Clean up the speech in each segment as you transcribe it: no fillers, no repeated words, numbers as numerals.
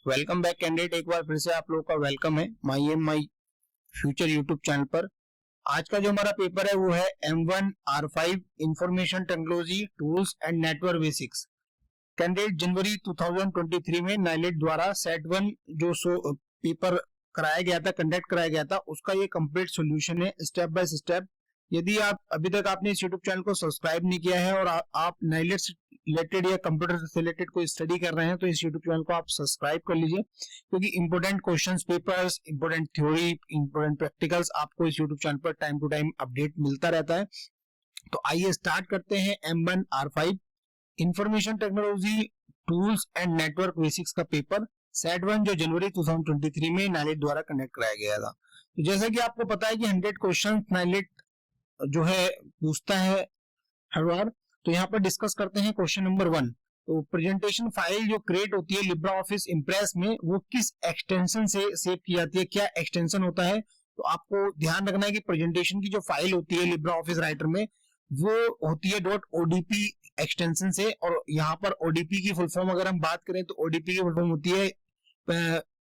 Welcome back candidate. एक बार फिर से आप लोगों का वेलकम है माई फ्यूचर यूट्यूब चैनल पर। आज का जो हमारा पेपर है वो है M1 R5 information technology tools and network basics. Candidate जनवरी 2023 में नाइलेट द्वारा सेट 1 जो पेपर कराया गया था, कंडक्ट कराया गया था, उसका ये कंप्लीट सॉल्यूशन है स्टेप बाय स्टेप। यदि आप अभी तक आपने इस यूट्यूब चैनल को सब्सक्राइब नहीं किया है और आप नाइलेट से रिलेटेड या कंप्यूटर से रिलेटेड कोई स्टडी कर रहे हैं तो इस यूट्यूब चैनल को आप सब्सक्राइब कर लीजिए, क्योंकि important questions papers, important theory, important practicals आपको इस यूट्यूब चैनल पर टाइम टू टाइम अपडेट मिलता रहता है। तो आइए स्टार्ट करते हैं M1 R5 information technology tools and network basics का पेपर सेट 1 जो जनवरी 2023 में नाइलेट द्वारा कंडक्ट कराया गया था। तो जैसा कि आपको पता है कि 100 क्वेश्चन नाइलेट जो है पूछता है हर बार। तो यहाँ पर डिस्कस करते हैं क्वेश्चन नंबर 1। तो प्रेजेंटेशन फाइल जो क्रिएट होती है लिब्रा ऑफिस इम्प्रेस में वो किस एक्सटेंशन से सेव की जाती है, क्या एक्सटेंशन होता है। तो आपको ध्यान रखना है कि प्रेजेंटेशन की जो फाइल होती है लिब्रा ऑफिस राइटर में वो होती है .odp एक्सटेंशन से। और यहाँ पर ओडीपी की फुल फॉर्म अगर हम बात करें तो ओडीपी की फुल फॉर्म होती है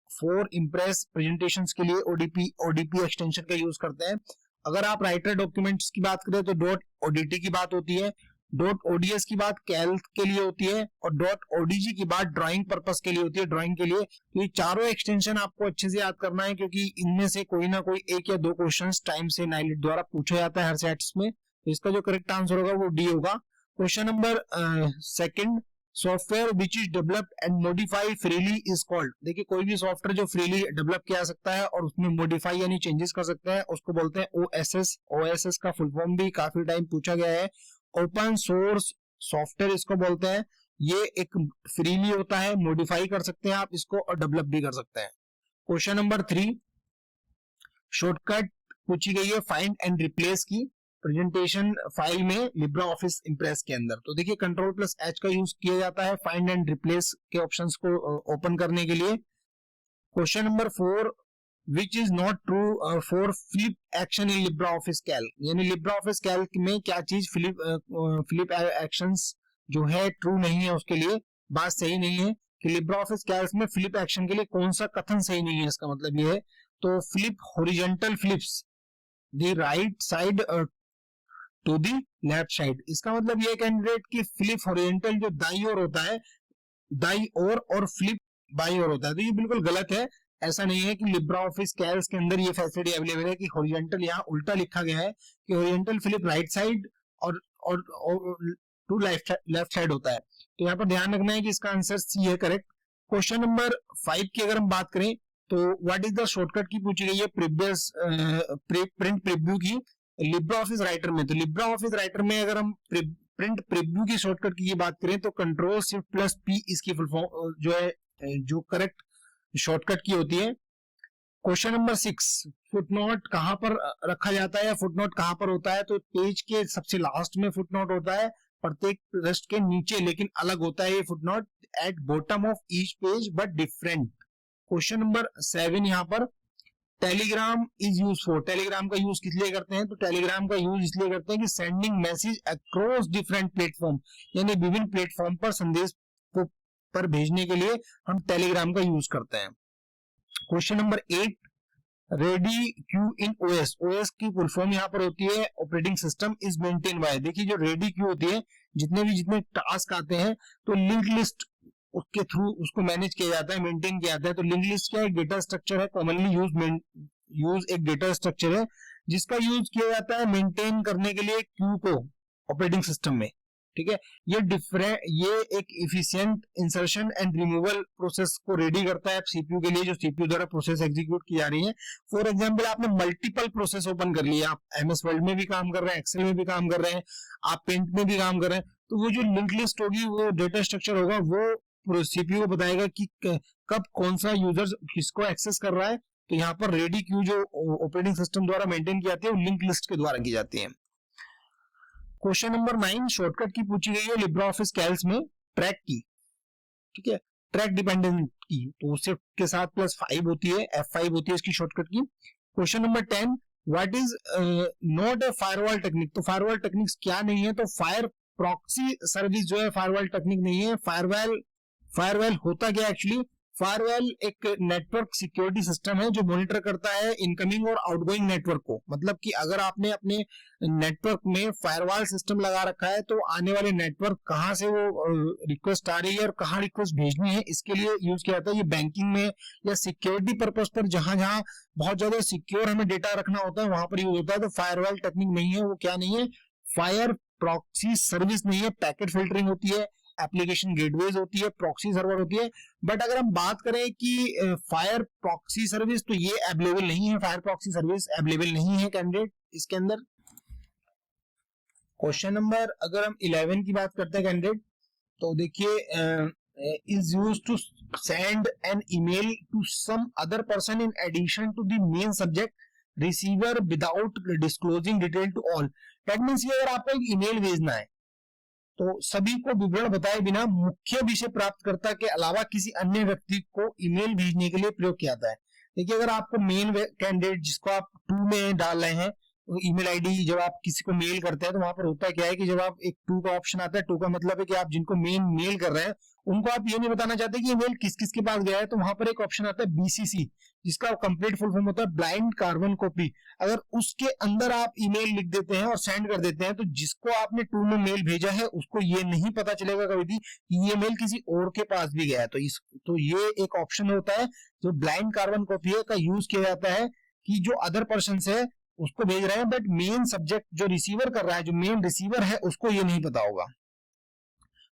फॉर इम्प्रेस प्रेजेंटेशन के लिए ओडीपी एक्सटेंशन का यूज करते हैं। अगर आप राइटर डॉक्यूमेंट्स की बात करें तो .odt की बात होती है, .ods की बात कैल्क के लिए होती है और .odg की बात ड्राइंग पर्पस के लिए होती है, ड्राइंग के लिए। तो ये चारों एक्सटेंशन आपको अच्छे से याद करना है, क्योंकि इनमें से कोई ना कोई एक या दो क्वेश्चंस टाइम से नाइलेट द्वारा पूछा जाता है हर सेट्स में। तो इसका जो करेक्ट आंसर होगा वो डी होगा। Question number 2, software which is developed and modify freely is called. देखिए कोई भी सॉफ्टवेयर जो फ्रीली डेवलप किया जा सकता है और उसमें मॉडिफाई यानी चेंजेस कर सकते हैं उसको बोलते हैं OSS। OSS का फुल फॉर्म भी काफी टाइम पूछा गया है, ओपन सोर्स सॉफ्टवेयर इसको बोलते हैं। ये एक फ्रीली होता है, मॉडिफाई कर सकते हैं आप इसको और डेवलप भी कर सकते हैं। क्वेश्चन नंबर 3, शॉर्टकट पूछी गई है फाइंड एंड रिप्लेस की प्रेजेंटेशन फाइल में लिब्रा ऑफिस इम्प्रेस के अंदर। तो देखिए Ctrl+H का यूज किया जाता है फाइंड एंड रिप्लेस के ऑप्शंस को ओपन करने के लिए। Question number 4, which is not true for flip action in Libra Office Calc. यानी लिब्रा ऑफिस कैल्क में क्या चीज फ्लिप एक्शंस जो है ट्रू नहीं है, उसके लिए बात सही नहीं है कि लिब्रा ऑफिस कैल्क में फ्लिप एक्शन के लिए कौन सा कथन सही नहीं है। इसका मतलब ये है तो flip horizontal flips the right side to the left side. इसका मतलब ये कैंडिडेट की फ्लिप हॉरिजॉन्टल जो दाई ओर होता है, दाई ओर और फ्लिप बाई ओर होता है। तो ये बिल्कुल गलत है। ऐसा नहीं है कि लिब्रा ऑफिस कैल्क के अंदर ये फैसिलिटी अवेलेबल है कि हॉरिजॉन्टल, यहाँ उल्टा लिखा गया है कि हॉरिजॉन्टल फ्लिप राइट साइड और टू लेफ्ट साइड होता है। तो यहाँ पर ध्यान रखना है कि इसका आंसर सी है करेक्ट। क्वेश्चन नंबर 5 की अगर हम बात करें तो व्हाट इज द शॉर्टकट की पूछी गई है प्रीवियस प्रिंट प्रीव्यू की लिब्रा ऑफिस राइटर में। तो लिब्रा ऑफिस राइटर में अगर हम प्रिंट प्रीव्यू की शॉर्टकट की बात करें तो Ctrl+Shift+P इसकी फुल फॉर्म जो है जो करेक्ट शॉर्टकट की होती है। क्वेश्चन नंबर 6, फुटनोट कहां पर रखा जाता है या फुटनोट कहां पर होता है। तो पेज के सबसे लास्ट में फुटनोट होता है, प्रत्येक पृष्ठ के नीचे, लेकिन अलग होता है ये footnote at bottom of each page but different. Question number 7 यहाँ पर Telegram is use for. Telegram का यूज किस लिए करते हैं। तो टेलीग्राम का यूज इसलिए करते हैं कि sending message across different platform, यानी विभिन्न प्लेटफॉर्म पर संदेश पर भेजने के लिए हम टेलीग्राम का यूज करते हैं। Question number 8, ready Q in OS। OS की फुल फॉर्म यहाँ पर होती है operating system is maintain by. देखिए जो रेडी क्यू होती है, जितने टास्क आते हैं तो लिंक लिस्ट उसके थ्रू उसको मैनेज किया जाता है, मेंटेन किया जाता है। तो लिंक लिस्ट क्या है, डेटा स्ट्रक्चर है, कॉमनली यूज एक डेटा स्ट्रक्चर है जिसका यूज किया जाता है मेंटेन करने के लिए क्यू को ऑपरेटिंग सिस्टम में। ठीक है, ये एक efficient insertion and removal process को रेडी करता है सीपीयू के लिए, जो सीपीयू द्वारा प्रोसेस एग्जीक्यूट की जा रही है। फॉर एग्जांपल आपने मल्टीपल प्रोसेस ओपन कर लिया, आप MS वर्ड में भी काम कर रहे हैं, एक्सेल में भी काम कर रहे हैं, आप पेंट में भी काम कर रहे हैं, तो वो जो लिंक लिस्ट होगी, वो डेटा स्ट्रक्चर होगा, वो सीपीयू को बताएगा कि कब कौन सा यूजर किसको एक्सेस कर रहा है। तो यहाँ पर रेडी क्यू जो ऑपरेटिंग सिस्टम द्वारा मेंटेन की जाती है वो लिंक लिस्ट के द्वारा की जाती है। क्वेश्चन नंबर 9, शॉर्टकट की पूछी गई है लिब्रा ऑफिस कैल्क में ट्रैक की। ठीक है, ट्रैक डिपेंडेंट की, तो उससे के साथ +5 होती है, F5 होती है इसकी शॉर्टकट की। Question number 10, what is not A firewall technique. तो फायरवॉल टेक्निक्स क्या नहीं है। तो फायर प्रॉक्सी सर्विस जो है फायरवॉल टेक्निक नहीं है। फायरवॉल होता क्या एक्चुअली, फायरवॉल एक नेटवर्क सिक्योरिटी सिस्टम है जो मॉनिटर करता है इनकमिंग और आउटगोइंग नेटवर्क को। मतलब कि अगर आपने अपने नेटवर्क में फायरवॉल सिस्टम लगा रखा है तो आने वाले नेटवर्क कहां से वो रिक्वेस्ट आ रही है और कहां रिक्वेस्ट भेजनी है, इसके लिए यूज किया जाता है। ये बैंकिंग में या सिक्योरिटी पर्पज पर जहां जहां बहुत ज्यादा सिक्योर हमें डेटा रखना होता है वहां पर यूज होता है। तो फायरवॉल टेक्निक नहीं है, वो क्या नहीं है, फायर प्रॉक्सी सर्विस नहीं है। पैकेट फिल्टरिंग होती है, एप्लीकेशन गेटवेज होती है, प्रॉक्सी सर्वर होती है। बट अगर हम बात करें कि फायर प्रॉक्सी सर्विस, तो ये अवेलेबल नहीं है, फायर प्रॉक्सी सर्विस अवेलेबल नहीं है कैंडिडेट इसके अंदर। क्वेश्चन नंबर अगर हम 11 की बात करते हैं कैंडिडेट, तो देखिए is used to send an email to some other person in addition to the main subject receiver without disclosing detail to all. That means अगर आपको एक ईमेल भेजना है तो सभी को विवरण बताए बिना मुख्य विषय प्राप्तकर्ता के अलावा किसी अन्य व्यक्ति को ईमेल भेजने के लिए प्रयोग किया जाता है। देखिए अगर आपको मेल कैंडिडेट जिसको आप टू में डाल रहे हैं ईमेल आईडी, जब आप किसी को मेल करते हैं तो वहां पर होता है क्या है कि जब आप एक टू का ऑप्शन आता है, टू का मतलब है कि आप जिनको मेल कर रहे हैं उनको आप ये नहीं बताना चाहते कि ये मेल किस किस के पास गया है, तो वहां पर एक ऑप्शन आता है बीसीसी, जिसका कंप्लीट फुल फॉर्म होता है ब्लाइंड कार्बन कॉपी। अगर उसके अंदर आप ईमेल लिख देते हैं और सेंड कर देते हैं तो जिसको आपने टू में मेल भेजा है उसको ये नहीं पता चलेगा कभी भी कि ये मेल किसी और के पास भी गया है। तो ये एक ऑप्शन होता है जो ब्लाइंड कार्बन कॉपी है का यूज किया जाता है कि जो अदर पर्सन है उसको भेज रहे हैं, बट मेन सब्जेक्ट जो रिसीवर कर रहा है, जो मेन रिसीवर है, उसको ये नहीं पता होगा।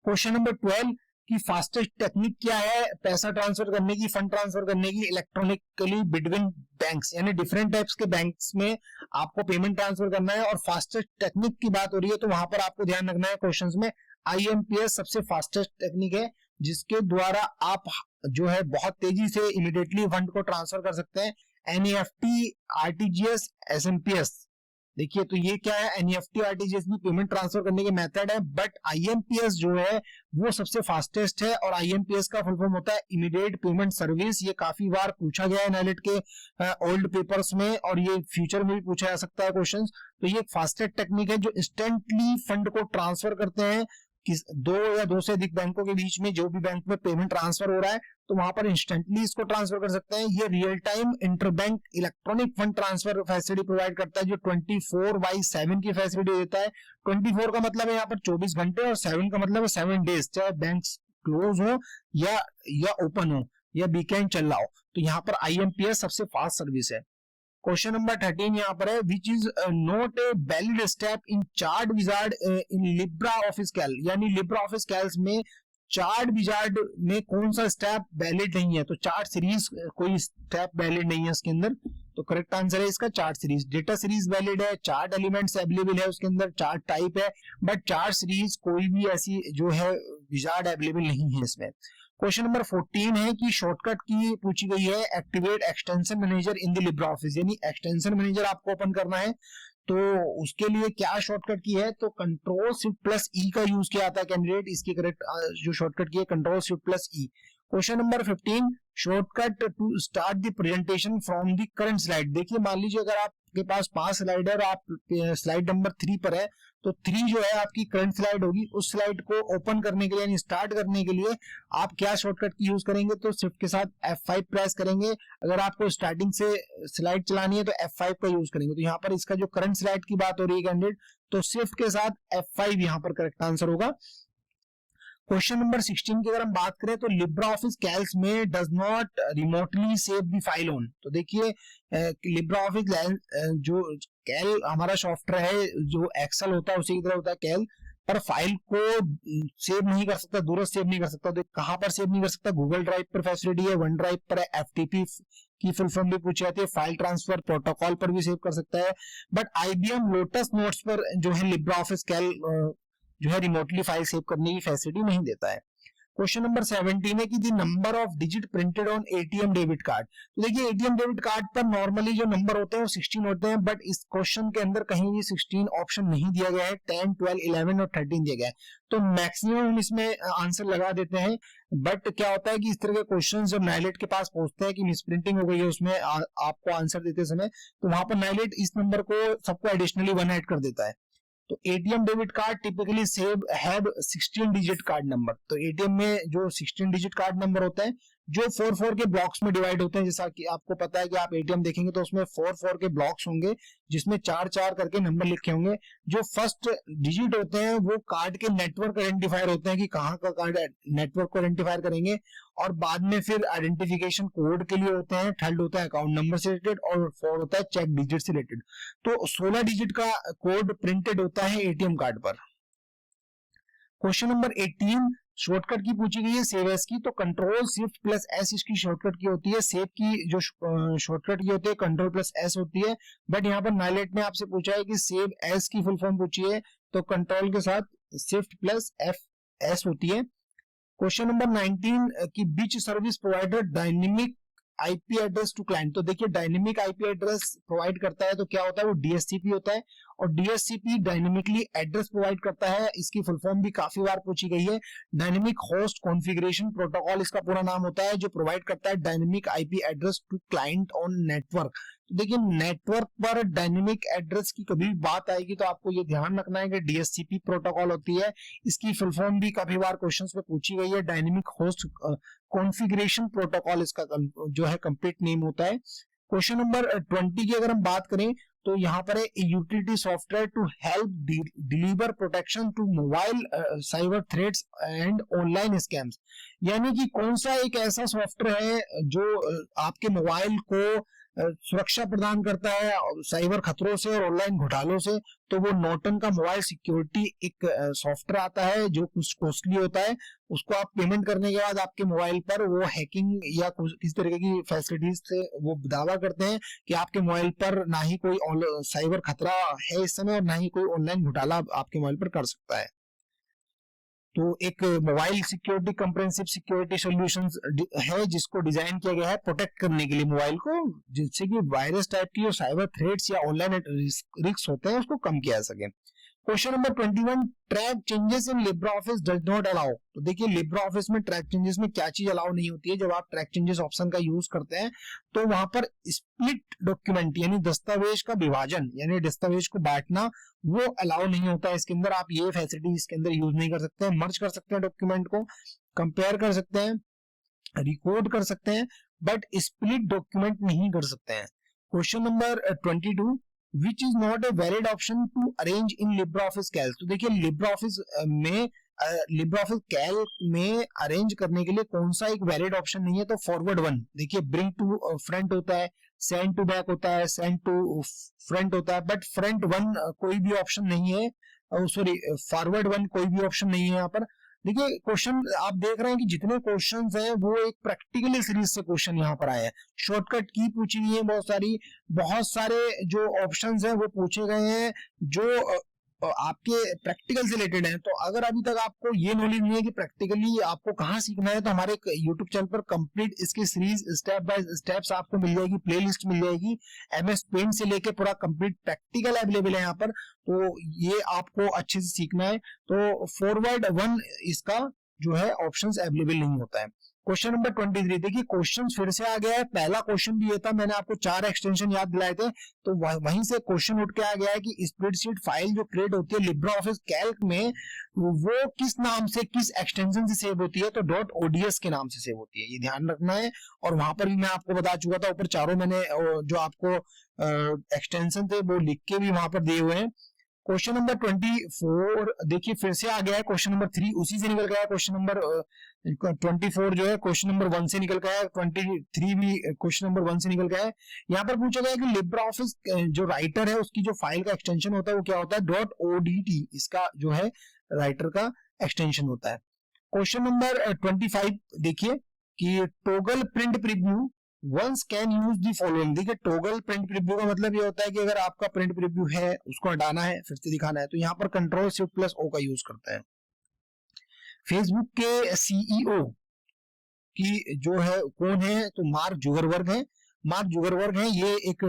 क्वेश्चन नंबर 12 की फास्टेस्ट टेक्निक क्या है पैसा ट्रांसफर करने की, फंड ट्रांसफर करने की इलेक्ट्रॉनिकली बिटवीन बैंक्स, यानी डिफरेंट टाइप्स के बैंक्स में आपको पेमेंट ट्रांसफर करना है और फास्टेस्ट टेक्निक की बात हो रही है तो वहां पर आपको ध्यान रखना है क्वेश्चंस में आईएमपीएस सबसे फास्टेस्ट टेक्निक है जिसके द्वारा आप जो है बहुत तेजी से इमीडिएटली फंड को ट्रांसफर कर सकते हैं। NEFT, RTGS, SMPS. देखिए तो ये क्या है, एनईएफटी आरटीजीएस भी पेमेंट ट्रांसफर करने के मेथड है, बट आईएमपीएस जो है वो सबसे फास्टेस्ट है और आईएमपीएस का फुल फॉर्म होता है इमीडिएट पेमेंट सर्विस। ये काफी बार पूछा गया है NIELIT के ओल्ड पेपर्स में और ये फ्यूचर में भी पूछा जा सकता है क्वेश्चंस। तो ये फास्टेस्ट टेक्निक है जो इंस्टेंटली फंड को ट्रांसफर करते हैं दो या दो से अधिक बैंकों के बीच में, जो भी बैंक में पेमेंट ट्रांसफर हो रहा है तो वहां पर इंस्टेंटली इसको ट्रांसफर कर सकते हैं। ये real time interbank electronic fund transfer facility provide करता है जो 24/7 की फैसिलिटी देता है। 24 का मतलब है यहाँ पर 24 घंटे और 7 का मतलब है 7 डेज, चाहे बैंक क्लोज हो या ओपन हो या वीकेंड चल रहा हो। तो यहाँ पर आईएमपीएस सबसे फास्ट सर्विस है। क्वेश्चन नंबर 13 यहाँ पर है which is not a valid step in chart wizard in Libra office Calc, यानी लिब्रा ऑफिस कैल्स में चार्ट विजार्ड में कौन सा स्टेप वैलिड नहीं है। तो चार्ट सीरीज कोई स्टेप वैलिड नहीं है इसके अंदर, तो करेक्ट आंसर है इसका chart series. Data series valid है, चार्ट एलिमेंट्स अवेलेबल है उसके अंदर, चार्ट टाइप है, बट चार्ट सीरीज कोई भी ऐसी जो है विजार्ड अवेलेबल नहीं है इसमें। क्वेश्चन नंबर 14 है कि शॉर्टकट की पूछी गई है activate extension manager in the Libre office, यानी एक्सटेंशन मैनेजर आपको ओपन करना है तो उसके लिए क्या शॉर्टकट की है, तो कंट्रोल शिफ्ट प्लस ई का यूज किया जाता है कैंडिडेट। इसकी करेक्ट जो शॉर्टकट की है control shift plus E. Question number 15 shortcut to start the presentation from the current slide. देखिए मान लीजिए अगर आपके पास 5 स्लाइड है और आप स्लाइड नंबर 3 पर है तो 3 जो है आपकी करंट स्लाइड होगी। उस स्लाइड को ओपन करने के लिए यानी स्टार्ट करने के लिए आप क्या शॉर्टकट की यूज करेंगे, तो शिफ्ट के साथ F5 प्रेस करेंगे। अगर आपको स्टार्टिंग से स्लाइड चलानी है तो F5 का यूज करेंगे। तो यहाँ पर इसका जो करंट स्लाइड की बात हो रही है कैंडिडेट, तो शिफ्ट के साथ F5 यहाँ पर करेक्ट आंसर होगा। क्वेश्चन नंबर 16 की अगर हम बात करें तो लिब्रा ऑफिस कैल्स में does not remotely save the file on. तो देखिए लिब्रा ऑफिस जो कैल हमारा सॉफ्टवेयर है, जो एक्सेल होता है उसी की तरह होता है कैल, पर फाइल को सेव नहीं कर सकता, दूरस्थ सेव नहीं कर सकता। तो कहां पर सेव नहीं कर सकता, गूगल ड्राइव पर फैसिलिटी है, वन ड्राइव पर है, एफटीपी की फुल फॉर्म भी पूछी जाती है, फाइल ट्रांसफर प्रोटोकॉल पर भी सेव कर सकता है, बट आईबीएम लोटस नोट्स पर जो है लिब्रा ऑफिस कैल जो है रिमोटली फाइल सेव करने की फैसिलिटी नहीं देता है। क्वेश्चन नंबर 17 है कि the number of digit printed on ATM debit card. तो देखिए एटीएम डेबिट कार्ड पर नॉर्मली जो नंबर होते हैं वो 16 होते हैं, बट इस क्वेश्चन के अंदर कहीं भी 16 ऑप्शन नहीं दिया गया है, 10, 12, 11 और 13 दिया गया है। तो मैक्सिमम हम इसमें आंसर लगा देते हैं, बट क्या होता है कि इस तरह के क्वेश्चन जब NIELIT के पास पहुंचते हैं कि मिसप्रिंटिंग हो गई है उसमें आपको आंसर देते समय, तो वहां पर NIELIT इस नंबर को सबको एडिशनली 1 ऐड कर देता है। तो ATM debit card typically save have 16 digit card number. तो एटीएम में जो 16 डिजिट कार्ड नंबर होता है जो 4 के ब्लॉक्स में डिवाइड होते हैं। जैसा कि आपको पता है कि आप एटीएम देखेंगे तो उसमें 4 के ब्लॉक्स होंगे जिसमें 4 करके नंबर लिखे होंगे। जो फर्स्ट डिजिट होते हैं वो कार्ड के नेटवर्क आइडेंटिफायर होते हैं कि कहाँ का कार्ड नेटवर्क को आइडेंटिफायर करेंगे, और बाद में फिर आइडेंटिफिकेशन कोड के लिए होते हैं। थर्ड होता है अकाउंट नंबर से रिलेटेड, और फोर्थ होता है चेक डिजिट से रिलेटेड। तो 16 डिजिट का कोड प्रिंटेड होता है एटीएम कार्ड पर। क्वेश्चन नंबर 18 शॉर्टकट की पूछी गई है सेव एस की। तो कंट्रोल शिफ्ट प्लस एस इसकी शॉर्टकट की होती है। सेव की जो शॉर्टकट की होती है कंट्रोल प्लस एस होती है, बट यहाँ पर नाइलेट ने आपसे पूछा है कि सेव एस की फुल फॉर्म पूछी है, तो कंट्रोल के साथ शिफ्ट प्लस एफ एस होती है। क्वेश्चन नंबर 19 की बीच service provider dynamic IP address to client. तो देखिए डायनेमिक आईपी एड्रेस प्रोवाइड करता है तो क्या होता है, वो डीएससीपी होता है, और डीएससीपी डायनेमिकली एड्रेस प्रोवाइड करता है। इसकी फुल फॉर्म भी काफी बार पूछी गई है। डायनेमिक होस्ट कॉन्फ़िगरेशन प्रोटोकॉल इसका पूरा नाम होता है, जो प्रोवाइड करता है dynamic IP address to client on network. तो देखिए नेटवर्क पर डायनेमिक एड्रेस की कभी बात आएगी तो आपको ये ध्यान रखना है कि डीएससीपी प्रोटोकॉल होती है। इसकी फुल फॉर्म भी काफी बार क्वेश्चंस में पूछी गई है। डायनेमिक होस्ट कॉन्फ़िगरेशन प्रोटोकॉल इसका जो है कंप्लीट नेम होता है। क्वेश्चन नंबर 20 की अगर हम बात करें तो यहाँ पर है utility software to help deliver protection to mobile cyber threats and online scams. यानी कि कौन सा एक ऐसा सॉफ्टवेयर है जो आपके मोबाइल को सुरक्षा प्रदान करता है साइबर खतरों से और ऑनलाइन घोटालों से। तो वो नॉर्टन का मोबाइल सिक्योरिटी एक सॉफ्टवेयर आता है जो कुछ कॉस्टली होता है। उसको आप पेमेंट करने के बाद आपके मोबाइल पर वो हैकिंग या किसी तरीके की फैसिलिटीज से वो दावा करते हैं कि आपके मोबाइल पर ना ही कोई साइबर खतरा है इस समय और ना ही कोई ऑनलाइन घोटाला आपके मोबाइल पर कर सकता है। तो एक mobile security comprehensive security solutions है जिसको डिजाइन किया गया है प्रोटेक्ट करने के लिए मोबाइल को, जिससे कि वायरस टाइप की और साइबर थ्रेट्स या ऑनलाइन रिस्क होते हैं उसको कम किया जा सके। Question number 21 track changes in LibreOffice does not allow. तो देखिए लिब्रियोफिस में ट्रैक चेंजेस में क्या चीज अलाउ नहीं होती है। जब आप ट्रैक चेंजेस ऑप्शन का यूज करते हैं तो वहां पर स्प्लिट डॉक्यूमेंट यानी दस्तावेज का विभाजन यानी दस्तावेज को बांटना वो अलाउ नहीं होता है। इसके अंदर आप ये फैसिलिटी इसके अंदर यूज नहीं कर सकते हैं। मर्ज कर सकते हैं डॉक्यूमेंट को, कंपेयर कर सकते हैं, रिकॉर्ड कर सकते हैं, बट स्प्लिट डॉक्यूमेंट नहीं कर सकते हैं। Question number 22 which is not a valid option to arrange in LibreOffice Calc. तो देखिए लिब्रियोफिस कैल्क में अरेंज करने के लिए कौन सा एक वैलिड ऑप्शन नहीं है। तो फॉरवर्ड वन देखिए ब्रिंग टू फ्रंट होता है, सेंड टू बैक होता है, सेंड टू फ्रंट होता है, बट फ्रंट वन कोई भी ऑप्शन नहीं है, सॉरी फॉरवर्ड वन कोई भी ऑप्शन नहीं है यहाँ पर। देखिए क्वेश्चन आप देख रहे हैं कि जितने क्वेश्चंस हैं वो एक प्रैक्टिकली सीरीज से क्वेश्चन यहाँ पर आए हैं। शॉर्टकट की पूछी गई है बहुत सारे जो ऑप्शंस हैं वो पूछे गए हैं जो आपके प्रैक्टिकल से रिलेटेड है। तो अगर अभी तक आपको ये नॉलेज नहीं है कि प्रैक्टिकली आपको कहाँ सीखना है तो हमारे YouTube चैनल पर कंप्लीट इसकी सीरीज स्टेप बाय स्टेप्स आपको मिल जाएगी, प्लेलिस्ट मिल जाएगी। MS पेंट से लेके पूरा कंप्लीट प्रैक्टिकल अवेलेबल है यहाँ पर, तो ये आपको अच्छे से सीखना है। तो फॉरवर्ड वन इसका जो है ऑप्शंस अवेलेबल नहीं होता है। क्वेश्चन नंबर 23 देखिए क्वेश्चन फिर से आ गया है। पहला क्वेश्चन भी ये था, मैंने आपको 4 एक्सटेंशन याद दिलाए थे, तो वहीं से क्वेश्चन उठ के आ गया है कि स्प्रेडशीट फाइल जो क्रिएट होती है लिब्रियोफिस कैल्क में वो किस नाम से किस एक्सटेंशन से सेव होती है। तो .ods के नाम से सेव होती है, ये ध्यान रखना है। और वहां पर भी मैं आपको बता चुका था, ऊपर चारों मैंने जो आपको एक्सटेंशन थे वो लिख के भी वहां पर दिए हुए हैं। क्वेश्चन नंबर 24 देखिए फिर से आ गया है। क्वेश्चन नंबर 3 उसी से निकल गया है। क्वेश्चन नंबर 24 जो है क्वेश्चन नंबर 1 से निकल गया है, 23 भी क्वेश्चन नंबर 1 से निकल गया है। यहाँ पर पूछा गया है कि लिब्रियोफिस जो राइटर है उसकी जो फाइल का एक्सटेंशन होता है वो क्या होता है, .odt इसका जो है राइटर का एक्सटेंशन होता है। क्वेश्चन नंबर 25 देखिए कि toggle print preview once can use the following. देखिए टॉगल प्रिंट प्रीव्यू का मतलब ये होता है कि अगर आपका प्रिंट प्रीव्यू है उसको हटाना है फिर से दिखाना है तो यहाँ पर कंट्रोल शिफ्ट प्लस ओ का यूज करता है। फेसबुक के CEO की जो है कौन है, तो मार्क जुकरबर्ग है। मार्क जुकरबर्ग है, ये एक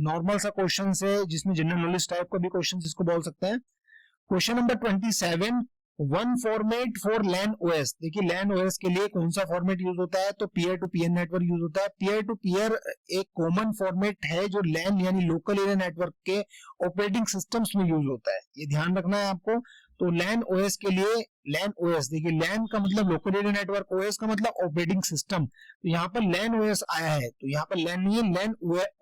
नॉर्मल सा क्वेश्चन है जिसमें जनरल नॉलेज टाइप का भी क्वेश्चन इसको बोल सकते हैं। Question number 27 one format for LAN OS। देखिए लैन OS के लिए कौन सा फॉर्मेट यूज होता है, तो peer to peer network use होता है। पीयर टू पीयर एक कॉमन फॉर्मेट है जो लैन यानी लोकल एरिया नेटवर्क के ऑपरेटिंग सिस्टम्स में यूज होता है, ये ध्यान रखना है आपको। तो लैन ओएस के लिए, लैन ओएस देखिए, लैन का मतलब लोकल एरिया नेटवर्क, ओएस का मतलब ऑपरेटिंग सिस्टम, तो यहाँ पर लैन ओएस आया है, तो यहाँ पर लैन नहीं है, लैन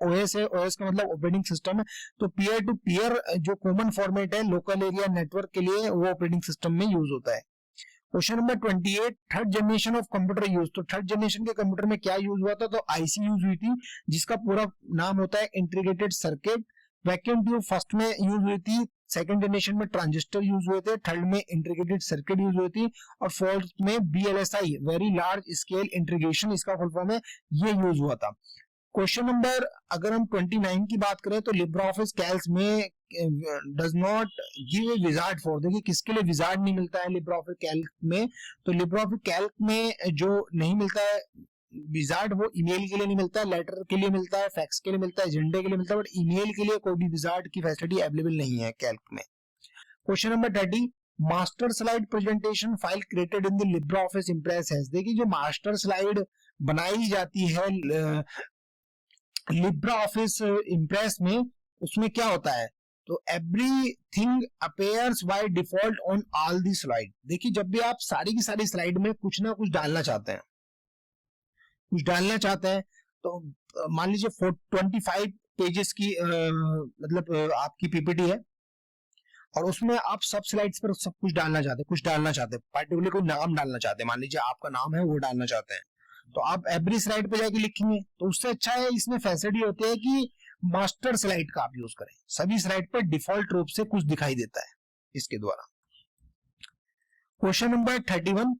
ओएस है, ओएस का मतलब ऑपरेटिंग सिस्टम है। तो पीयर टू पीयर जो कॉमन फॉर्मेट है लोकल एरिया नेटवर्क के लिए, वो ऑपरेटिंग सिस्टम में यूज होता है। Question number 28, third generation of computer use. तो थर्ड जनरेशन के कंप्यूटर में क्या यूज हुआ था, तो आईसी यूज हुई थी, जिसका पूरा नाम होता है integrated circuit. Vacuum tube first में यूज हुई थी, सेकंड जनरेशन में ट्रांजिस्टर यूज हुए थे, थर्ड में इंटीग्रेटेड सर्किट यूज हुई थी, और फोर्थ में बीएलएसआई, वेरी लार्ज स्केल इंटीग्रेशन, इसका फुल फॉर्म है, ये यूज हुआ था। क्वेश्चन नंबर अगर हम 29 की बात करें, तो लिब्रियोफिस कैल्क में does not give a wizard for, देखिए किसके लिए विजार्ड नहीं मिलता है लिब्रियोफिस कैल्क में, तो लिब्रियोफिस कैल्क में जो नहीं मिलता है विजार्ड, वो ईमेल के लिए नहीं मिलता है, लेटर के लिए मिलता है, फैक्स के लिए मिलता है, एजेंडे के लिए मिलता है, बट ईमेल के लिए कोई भी विजार्ड की फैसिलिटी अवेलेबल नहीं है कैल्क में। Question number 30, master slide presentation file created in the LibreOffice Impress है। देखिए जो मास्टर स्लाइड बनाई जाती है लिब्रियोफिस इंप्रेस में, उसमें क्या होता है, तो everything appears by default on all the slide. देखिए जब भी आप सारी की सारी स्लाइड में कुछ ना कुछ डालना चाहते हैं, तो मान लीजिए 25 पेजेस की मतलब आपकी पीपीटी है, और उसमें आप सब स्लाइड्स पर सब कुछ डालना चाहते हैं, पार्टिकुलर कोई नाम डालना चाहते हैं, मान लीजिए आपका नाम है वो डालना चाहते हैं, तो आप एवरी स्लाइड पे जाके लिखेंगे, तो उससे अच्छा है इसमें फैसिलिटी होती है कि मास्टर स्लाइड का आप यूज करें, सभी स्लाइड पर डिफॉल्ट रूप से कुछ दिखाई देता है इसके द्वारा। Question number 31,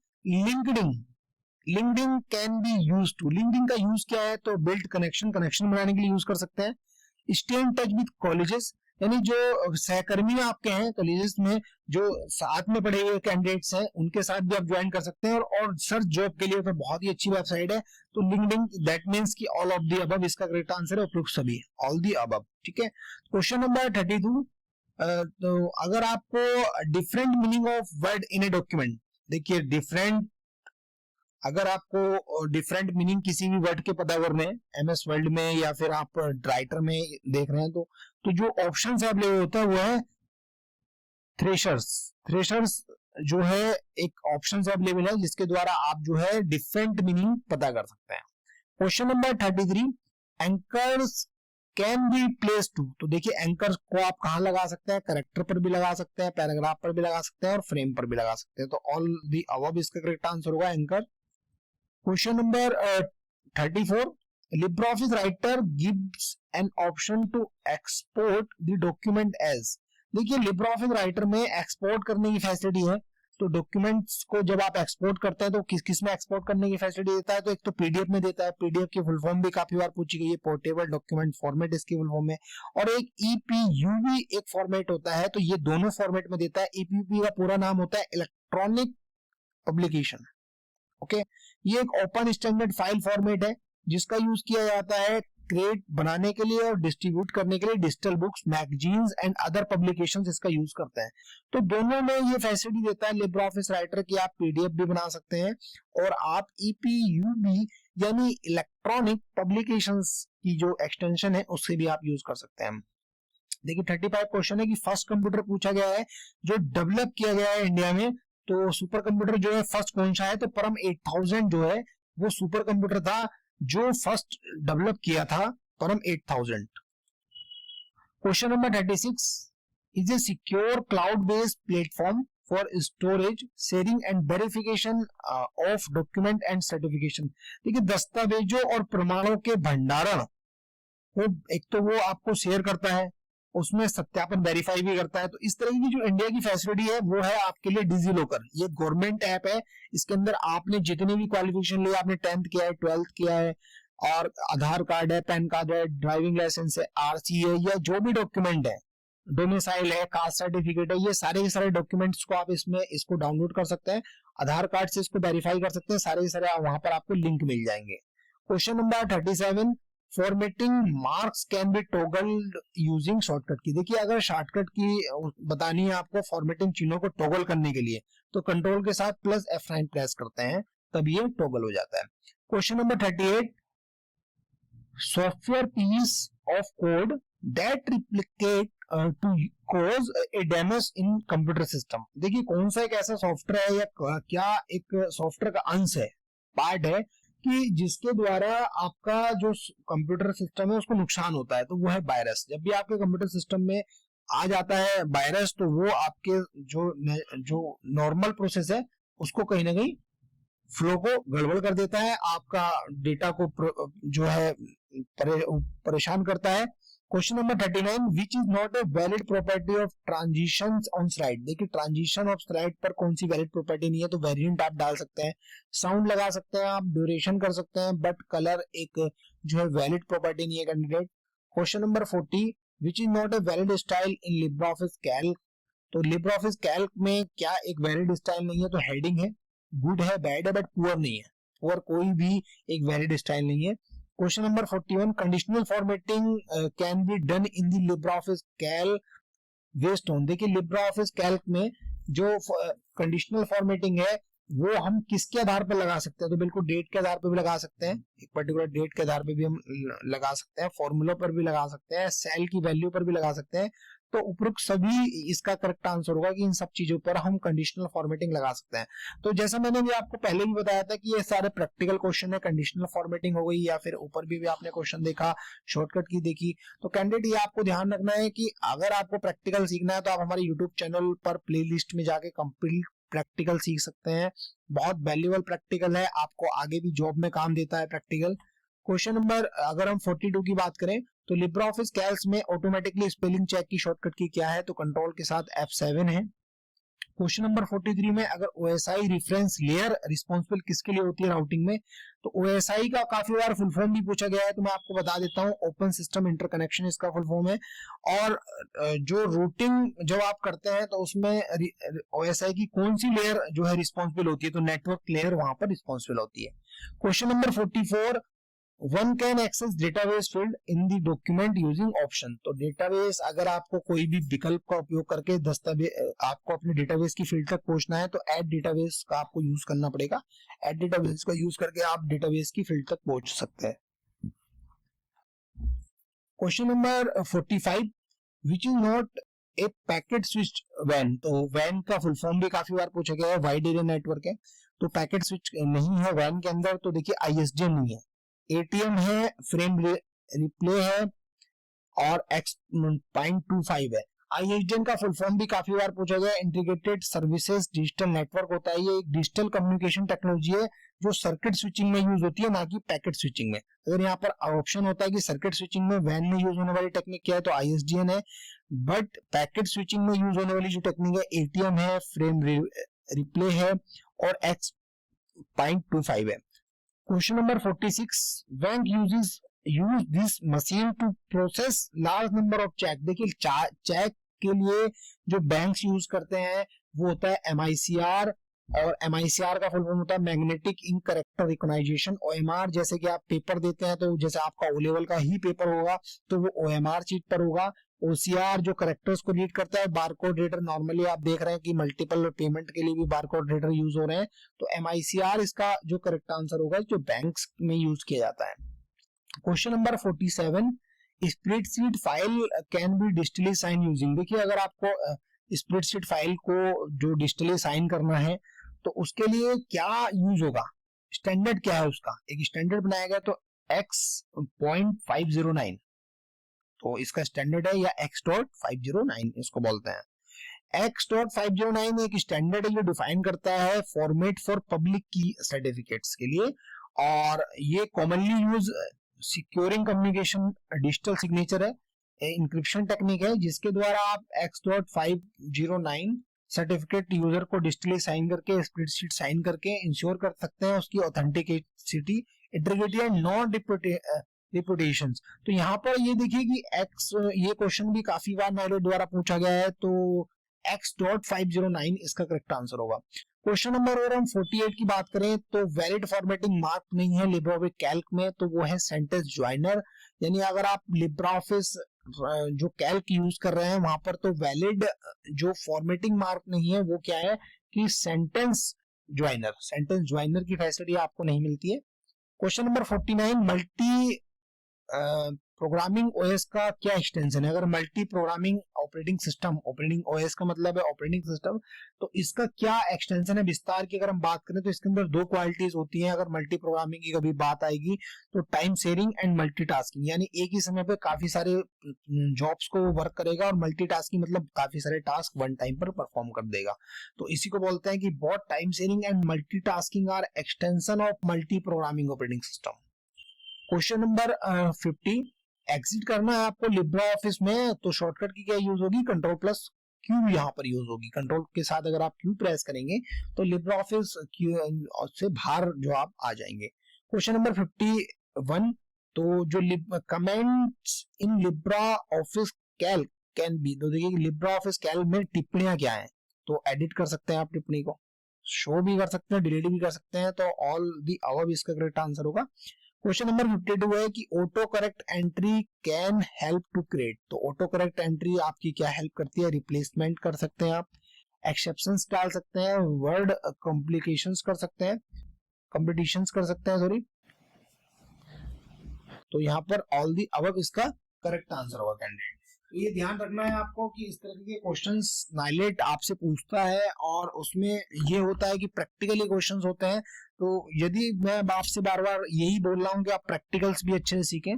LinkedIn can be use to. LinkedIn का यूज क्या है, तो बिल्ड कनेक्शन बनाने के लिए यूज कर सकते हैं। Stay in touch with colleges, यानी जो सहकर्मी आपके हैं कॉलेजेस में, जो साथ में पढ़े हुए कैंडिडेट्स हैं, उनके साथ भी आप ज्वाइन कर सकते हैं, और सर्च जॉब के लिए तो बहुत ही अच्छी वेबसाइट है। तो लिंक्डइन, दैट मींस कि ऑल ऑफ दी अबव इसका करेक्ट आंसर है, उपयुक्त सभी, ऑल दी अबव, ठीक है। क्वेश्चन नंबर 32, तो अगर आपको different meaning of word in a document, देखिए डिफरेंट, अगर आपको डिफरेंट मीनिंग किसी भी वर्ड के पता करने हैं एमएस वर्ड में या फिर आप राइटर में देख रहे हैं, तो जो ऑप्शन अवेलेबल होता है वो है थ्रेशर्स जो है एक ऑप्शन अवेलेबल है, जिसके द्वारा आप जो है डिफरेंट मीनिंग पता कर सकते हैं। Question number 33, anchors can be place to. तो देखिए एंकर को आप कहां लगा सकते हैं, कैरेक्टर पर भी लगा सकते हैं, पैराग्राफ पर भी लगा सकते हैं, और फ्रेम पर भी लगा सकते हैं, तो ऑल दी अबव इसका करेक्ट आंसर होगा anchor. Question number 34, LibreOffice writer gives an option to export the document as. देखिए LibreOffice राइटर में एक्सपोर्ट करने की फैसिलिटी है, तो डॉक्यूमेंट्स को जब आप एक्सपोर्ट करते हैं तो किस में एक्सपोर्ट करने की फैसिलिटी देता है, तो एक तो पीडीएफ में देता है, पीडीएफ की फुल फॉर्म भी काफी बार पूछी गई है, पोर्टेबल डॉक्यूमेंट फॉर्मेट इसकी फुल फॉर्म है, और एक ईपीयूबी एक फॉर्मेट होता है, तो ये दोनों फॉर्मेट में देता है। ईपीयूबी का पूरा नाम होता है इलेक्ट्रॉनिक पब्लिकेशन, ओके। ये एक ओपन स्टैंडर्ड फाइल फॉर्मेट है, जिसका यूज किया जाता है क्रिएट बनाने के लिए और डिस्ट्रीब्यूट करने के लिए digital books, magazines and other publications इसका यूज करते हैं। तो दोनों में ये फैसिलिटी देता है LibreOffice राइटर की आप पीडीएफ भी बना सकते हैं, और आप ईपीयूबी यानी इलेक्ट्रॉनिक पब्लिकेशंस की जो एक्सटेंशन है उससे भी आप यूज कर सकते हैं। देखिए 35 क्वेश्चन है कि फर्स्ट कंप्यूटर पूछा गया है जो डेवलप किया गया है इंडिया में, तो सुपर कंप्यूटर जो है फर्स्ट कौन सा है, तो परम 8000 जो है वो सुपर कंप्यूटर था जो फर्स्ट डेवलप किया था, परम 8000। Question number 36, is a secure cloud based platform for storage, sharing and verification of document and certification. देखिए दस्तावेजों और प्रमाणों के भंडारण, वो एक तो वो आपको शेयर करता है, उसमें सत्यापन वेरीफाई भी करता है। तो इस तरह की जो इंडिया की फैसिलिटी है वो है आपके लिए डिजी लॉकर। ये गवर्नमेंट ऐप है, इसके अंदर आपने जितने भी क्वालिफिकेशन लिए, आपने 10th किया है, 12th किया है, और आधार कार्ड है, पैन कार्ड है, ड्राइविंग लाइसेंस है, आरसी है, या जो भी डॉक्यूमेंट है, डोमिसाइल है, कास्ट सर्टिफिकेट है, ये सारे के सारे डॉक्यूमेंट्स को आप इसको डाउनलोड कर सकते हैं, आधार कार्ड से इसको वेरीफाई कर सकते हैं, सारे के सारे वहां पर आपको लिंक मिल जाएंगे। Question number 37, formatting marks can be toggled using shortcut key. देखिए अगर शॉर्टकट की बतानी है आपको फॉर्मेटिंग चिन्हों को टॉगल करने के लिए, तो कंट्रोल के साथ प्लस F9 प्रेस करते हैं, तब ये टॉगल हो जाता है। Question number 38, software piece of code that replicate to cause a damage in computer system। देखिए कौन सा एक ऐसा सॉफ्टवेयर है या क्या एक सॉफ्टवेयर का अंश है, पार्ट है कि जिसके द्वारा आपका जो कंप्यूटर सिस्टम है उसको नुकसान होता है, तो वो है वायरस। जब भी आपके कंप्यूटर सिस्टम में आ जाता है वायरस तो वो आपके जो नॉर्मल प्रोसेस है उसको कहीं ना कहीं फ्लो को गड़बड़ कर देता है, आपका डेटा को जो है परेशान करता है। Question number 39, which is not a valid property of transition on slide. देखिए ट्रांजिशन ऑफ स्लाइड पर कौन सी वैलिड प्रॉपर्टी नहीं है, तो वेरिएंट आप डाल सकते हैं, साउंड लगा सकते हैं, आप ड्यूरेशन कर सकते हैं, बट कलर एक जो है वैलिड प्रॉपर्टी नहीं है candidate. Question number 40, which is not a valid style in Libre office Calc. तो लिब्रे ऑफिस कैल्क में क्या एक वैलिड स्टाइल नहीं है, तो हेडिंग है, गुड है, बैड है, बट पुअर नहीं है। पुअर कोई भी एक वैलिड स्टाइल नहीं है। Question number 41, conditional formatting can be done in the Libre office Calc based on. देखिए लिब्रे ऑफिस कैल्क में जो कंडीशनल फॉर्मेटिंग है वो हम किसके आधार पर लगा सकते हैं, तो बिल्कुल डेट के आधार पर भी लगा सकते हैं, एक पर्टिकुलर डेट के आधार पर भी हम लगा सकते हैं, फॉर्मूला पर भी लगा सकते हैं, सेल की वैल्यू पर भी लगा सकते हैं। तो उपरोक्त सभी इसका करेक्ट आंसर होगा कि इन सब चीजों पर हम कंडीशनल फॉर्मेटिंग लगा सकते हैं। तो जैसा मैंने भी आपको पहले भी बताया था कि ये सारे प्रैक्टिकल क्वेश्चन है, कंडीशनल फॉर्मेटिंग हो गई या फिर ऊपर भी आपने क्वेश्चन देखा, शॉर्टकट की देखी। तो कैंडिडेट ये आपको ध्यान रखना है कि अगर आपको प्रैक्टिकल सीखना है तो आप हमारे यूट्यूब चैनल पर प्ले लिस्ट में जाके कंप्लीट प्रैक्टिकल सीख सकते हैं। बहुत वैल्यूएबल प्रैक्टिकल है, आपको आगे भी जॉब में काम देता है प्रैक्टिकल। क्वेश्चन नंबर अगर हम 42 की बात करें तो लिब्रे ऑफिस कैल्क में ऑटोमेटिकली स्पेलिंग चेक की शॉर्टकट की क्या है, तो कंट्रोल के साथ F7 है। क्वेश्चन नंबर 43 में अगर OSI रेफरेंस लेयर रिस्पॉन्सिबल किसके लिए होती है राउटिंग में, तो OSI का काफी बार फुल फॉर्म भी पूछा गया है, तो मैं आपको बता देता हूँ, ओपन सिस्टम इंटरकनेक्शन इसका फुल फॉर्म है। और जो रूटिंग जब आप करते हैं तो उसमें OSI की कौन सी लेयर जो है रिस्पॉन्सिबल होती है, तो नेटवर्क लेयर वहां पर रिस्पॉन्सिबल होती है। Question number 44, one can access database field in the document using option. तो डेटाबेस अगर आपको कोई भी विकल्प का उपयोग करके दस्तावेज आपको अपने डेटाबेस की फील्ड तक पहुंचना है तो ऐड डेटाबेस का आपको यूज करना पड़ेगा। ऐड डेटाबेस का यूज करके आप डेटाबेस की फील्ड तक पहुंच सकते हैं। Question number 45, which is not a packet switch वैन। तो वैन का फुल फॉर्म भी काफी बार पूछा गया है, वाइड एरिया नेटवर्क है, तो पैकेट स्विच नहीं है वैन के अंदर। तो देखिए ISDN नहीं है, ATM है, फ्रेम रिप्ले है और X.25 है। ISDN का फुल फॉर्म भी काफी बार पूछा गया, इंटीग्रेटेड सर्विसेज डिजिटल नेटवर्क होता है। ये एक डिजिटल कम्युनिकेशन टेक्नोलॉजी है जो सर्किट स्विचिंग में यूज होती है, ना कि पैकेट स्विचिंग में। अगर यहाँ पर ऑप्शन होता है कि सर्किट स्विचिंग में वैन में यूज होने वाली टेक्निक क्या है, तो ISDN है, बट पैकेट स्विचिंग में यूज होने वाली जो टेक्निक है ATM है, फ्रेम रिप्ले है और X.25 है। Question number 46, bank use this machine to process large number of cheque. देखिए चेक के लिए जो बैंक्स यूज करते हैं वो होता है MICR, और MICR का फुल फॉर्म होता है magnetic ink character recognisation. OMR जैसे कि आप पेपर देते हैं तो जैसे आपका O लेवल का ही पेपर होगा तो वो OMR शीट पर होगा। OCR जो करेक्टर्स को रीड करता है, बारकोड रीडर नॉर्मली आप देख रहे हैं कि मल्टीपल पेमेंट के लिए भी बारकोड रीडर यूज हो रहे हैं, तो MICR इसका जो करेक्ट आंसर होगा जो बैंक्स में यूज किया जाता है। Question number 47, spreadsheet file can be digitally sign using. देखिए अगर आपको स्प्रेडशीट फाइल को जो डिजिटली साइन करना है तो उसके लिए क्या यूज होगा, स्टैंडर्ड क्या है उसका, एक स्टैंडर्ड बनाया गया तो X.509, तो इसका स्टैंडर्ड है, या X.509 इसको बोलते हैं। X.509 एक स्टैंडर्ड है जो डिफाइन करता है फॉर्मेट फॉर पब्लिक की सर्टिफिकेट्स के लिए, और ये commonly use securing communication digital signature है, इंक्रिप्शन टेक्निक है जिसके द्वारा आप X.509 सर्टिफिकेट यूजर को डिजिटली साइन करके स्प्रेडशीट साइन करके इंश्योर कर सकते हैं उसकी ऑथेंटिसिटी, इंटीग्रिटी एंड नॉन रिपुटेशंस। तो यहाँ पर ये देखिए कि ये क्वेश्चन भी काफी बार नायलो द्वारा पूछा गया है, तो X.509 इसका करेक्ट आंसर होगा। क्वेश्चन नंबर और हम 48 की बात करें तो वैलिड फॉर्मेटिंग मार्क नहीं है लिब्रे ऑफिस कैल्क में, तो वो है सेंटेंस ज्वाइनर। यानी अगर आप लिब्रे ऑफिस जो कैल्क यूज कर रहे हैं वहां पर तो वैलिड जो फॉर्मेटिंग मार्क नहीं है वो क्या है कि सेंटेंस ज्वाइनर की फैसिलिटी आपको नहीं मिलती है। Question number 49, multi programming OS का क्या एक्सटेंशन है। अगर multi programming operating system, operating OS का मतलब है ऑपरेटिंग सिस्टम, तो इसका क्या एक्सटेंशन है विस्तार की अगर हम बात करें तो इसके अंदर दो क्वालिटीज होती हैं। अगर मल्टी प्रोग्रामिंग की कभी बात आएगी तो टाइम शेयरिंग एंड मल्टीटास्किंग, यानी एक ही समय पे काफी सारे जॉब्स को वर्क करेगा, और मल्टीटास्किंग मतलब काफी सारे टास्क वन टाइम पर परफॉर्म कर देगा। तो इसी को बोलते हैं कि both time sharing and multitasking are extension of multi programming operating system. Question number 50, exit करना है आपको लिब्रा ऑफिस में, तो शॉर्टकट की क्या यूज होगी, कंट्रोल प्लस क्यू यहाँ पर यूज होगी। कंट्रोल के साथ अगर आप क्यू प्रेस करेंगे तो लिब्रा ऑफिस से बाहर जो आप आ जाएंगे। क्वेश्चन नंबर 51, तो जो comments in Libra Office Calc can be, तो देखिए लिब्रा ऑफिस कैल्क में टिप्पणियां क्या है, तो एडिट कर सकते हैं आप टिप्पणी को, शो भी कर सकते हैं, डिलीट भी कर सकते हैं, तो ऑल दी अबव इसका करेक्ट आंसर होगा। क्वेश्चन नंबर 52 है कि auto correct entry can help to create, तो ऑटो करेक्ट एंट्री आपकी क्या हेल्प करती है, रिप्लेसमेंट कर सकते हैं आप, एक्सेप्शंस डाल सकते हैं, वर्ड कॉम्प्लिकेशंस कर सकते हैं, कॉम्पिटिशंस कर सकते हैं, सॉरी। तो यहाँ पर ऑल दी अबव इसका करेक्ट आंसर होगा कैंडिडेट। तो ये ध्यान रखना है आपको कि इस तरह के क्वेश्चंस नाइलेट आपसे पूछता है, और उसमें ये होता है कि प्रैक्टिकली क्वेश्चंस होते हैं। तो यदि मैं आपसे बार बार यही बोल रहा हूँ कि आप प्रैक्टिकल्स भी अच्छे से सीखें।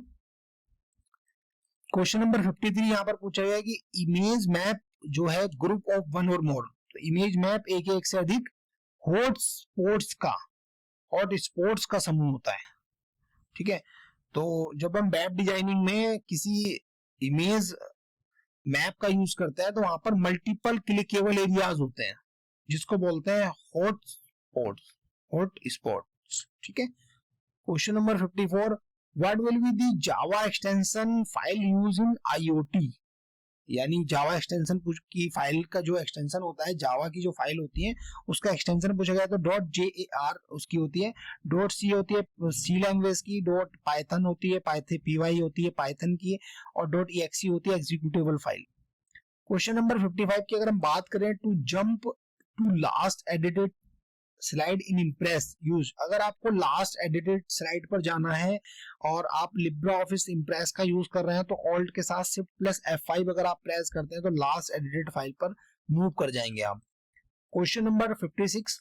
क्वेश्चन नंबर 53 यहाँ पर पूछा गया है कि इमेज मैप जो है ग्रुप ऑफ वन और मोर, तो इमेज मैप एक से अधिक हॉट स्पॉट्स का समूह होता है, ठीक है। तो जब हम वेब डिजाइनिंग में किसी इमेज मैप का यूज करते हैं तो वहां पर मल्टीपल क्लिकेबल एरियाज होते हैं, जिसको बोलते हैं हॉट स्पॉट्स, ठीक है। Question number 54, what will be the Java extension file use in IoT, यानी जावा एक्सटेंशन की फाइल का जो एक्सटेंशन होता है, जावा की जो फाइल होती है उसका एक्सटेंशन पूछा गया, तो .jar उसकी होती है, .c होती है सी लैंग्वेज की, .python होती है py होती है पाइथन की, और .exe होती है एग्जीक्यूटेबल फाइल। क्वेश्चन नंबर 55 की अगर हम बात करें, to jump to last edited slide in impress use, अगर आपको लास्ट एडिटेड स्लाइड पर जाना है और आप लिब्रा ऑफिस इम्प्रेस का यूज कर रहे हैं, तो ऑल्ट के साथ शिफ्ट प्लस F5 अगर आप प्रेस करते हैं तो लास्ट एडिटेड फाइल पर मूव कर जाएंगे आप। Question number 56,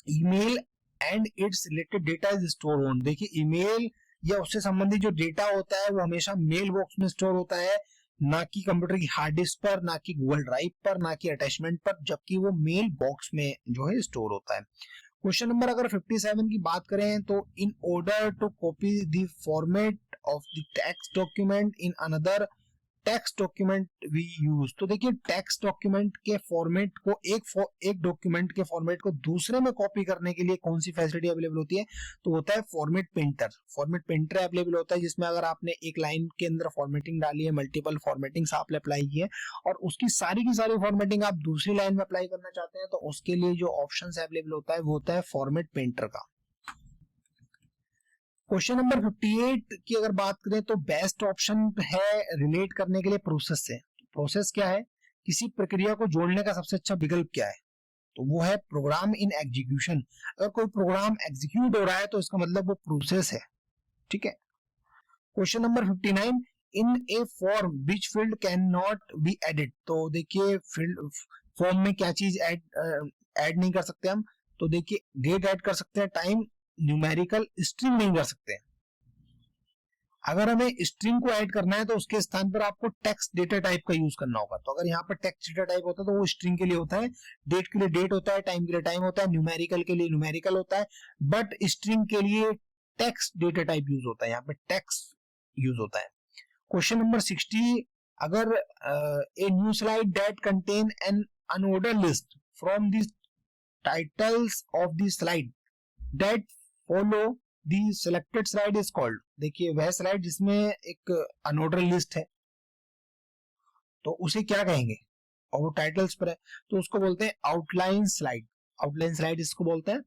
email and it's related data is store on, देखिए ईमेल या उससे संबंधित जो डेटा होता है वो हमेशा मेल बॉक्स में स्टोर होता है, ना कि कंप्यूटर की हार्ड डिस्क पर, ना कि गूगल ड्राइव पर, ना कि अटैचमेंट पर, जबकि वो मेल बॉक्स में जो है स्टोर होता है। क्वेश्चन नंबर अगर 57 की बात करें, तो in order to copy the format of the text document in another text document we use, तो देखिए टेक्स्ट डॉक्यूमेंट के फॉर्मेट को एक डॉक्यूमेंट के फॉर्मेट को दूसरे में कॉपी करने के लिए कौन सी फैसिलिटी अवेलेबल होती है, तो होता है फॉर्मेट पेंटर अवेलेबल होता है, जिसमें अगर आपने एक लाइन के अंदर फॉर्मेटिंग डाली है, मल्टीपल फॉर्मेटिंग्स आपने अप्लाई की है, और उसकी सारी की सारी फॉर्मेटिंग आप दूसरी लाइन में अप्लाई करना चाहते हैं, तो उसके लिए जो ऑप्शन अवेलेबल होता है वो होता है फॉर्मेट पेंटर का। क्वेश्चन नंबर 58 की अगर बात करें, तो बेस्ट ऑप्शन है रिलेट करने के लिए प्रोसेस से। प्रोसेस क्या है, किसी प्रक्रिया को जोड़ने का सबसे अच्छा विकल्प क्या है, तो वो है प्रोग्राम इन एग्जीक्यूशन। अगर कोई प्रोग्राम एग्जीक्यूट हो रहा है तो इसका मतलब वो प्रोसेस है, ठीक है। Question number 59, in A form which field can not B edit, तो देखिए फील्ड फॉर्म में क्या चीज ऐड नहीं कर सकते हम, तो देखिए डेट ऐड कर सकते हैं, टाइम, न्यूमेरिकल, स्ट्रिंग नहीं कर सकते। अगर हमें स्ट्रिंग को ऐड करना है तो उसके स्थान पर आपको टेक्स्ट डेटा टाइप का यूज करना होगा, तो अगर यहाँ पर टेक्स्ट डेटा टाइप होता है तो वो स्ट्रिंग के लिए होता है, डेट के लिए डेट होता है, टाइम के लिए टाइम होता है, न्यूमेरिकल के लिए न्यूमेरिकल होता है, बट स्ट्रिंग के लिए टेक्स्ट डेटा टाइप यूज होता है, यहाँ पे टेक्स्ट यूज होता है। क्वेश्चन नंबर 60, अगर a new slide that contain an unorder list from the titles of the slide that follow the selected slide is called, देखिए वह स्लाइड जिसमें एक अनऑर्डर लिस्ट है तो उसे क्या कहेंगे, और वो टाइटल्स पर है तो उसको बोलते हैं आउटलाइन स्लाइड इसको बोलते हैं।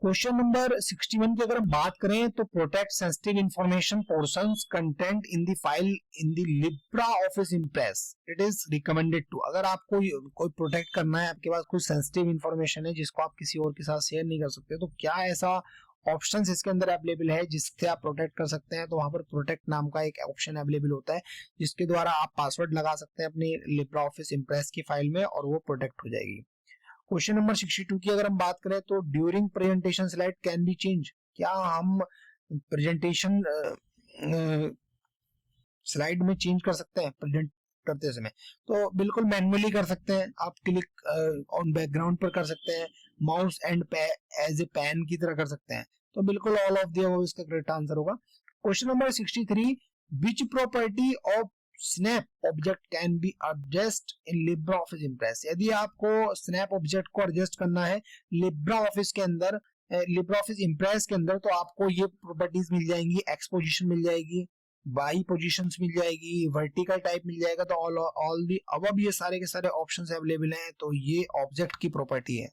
क्वेश्चन नंबर 61 की अगर हम बात करें, तो protect sensitive information portions content in the file in the Libre office impress, it is recommended to, अगर आपको कोई प्रोटेक्ट करना है, आपके पास कोई सेंसिटिव इंफॉर्मेशन है जिसको आप किसी और के साथ शेयर नहीं कर सकते, तो क्या ऐसा ऑप्शंस इसके अंदर अवेलेबल है जिससे आप प्रोटेक्ट कर सकते हैं। तो वहां पर प्रोटेक्ट नाम का एक ऑप्शन अवेलेबल होता है जिसके द्वारा आप पासवर्ड लगा सकते हैं अपनी लिब्रा ऑफिस इम्प्रेस की फाइल में और वो प्रोटेक्ट हो जाएगी। क्वेश्चन नंबर 62 की अगर हम बात करें तो during presentation slide can be change, क्या हम प्रेजेंटेशन स्लाइड में चेंज कर सकते हैं प्रेजेंट करते समय? तो बिल्कुल मैन्युअली कर सकते हैं, आप क्लिक ऑन बैकग्राउंड पर कर सकते हैं, mouse and as a pen की तरह कर सकते हैं। तो बिल्कुल ऑल ऑफ द अबव इसका करेक्ट आंसर होगा। Question number 63, which property of snap object can be adjust in Libra office impress? यदि आपको स्नैप ऑब्जेक्ट को एडजस्ट करना है लिब्रा ऑफिस के अंदर, लिब्रा ऑफिस इम्प्रेस के अंदर, तो आपको ये प्रॉपर्टीज मिल जाएंगी, एक्स पोजीशन मिल जाएगी, वाई पोजीशंस मिल जाएगी, वर्टिकल टाइप मिल जाएगा। तो ऑल दी अबव ये सारे के सारे ऑप्शंस अवेलेबल हैं, तो ये ऑब्जेक्ट की प्रॉपर्टी है।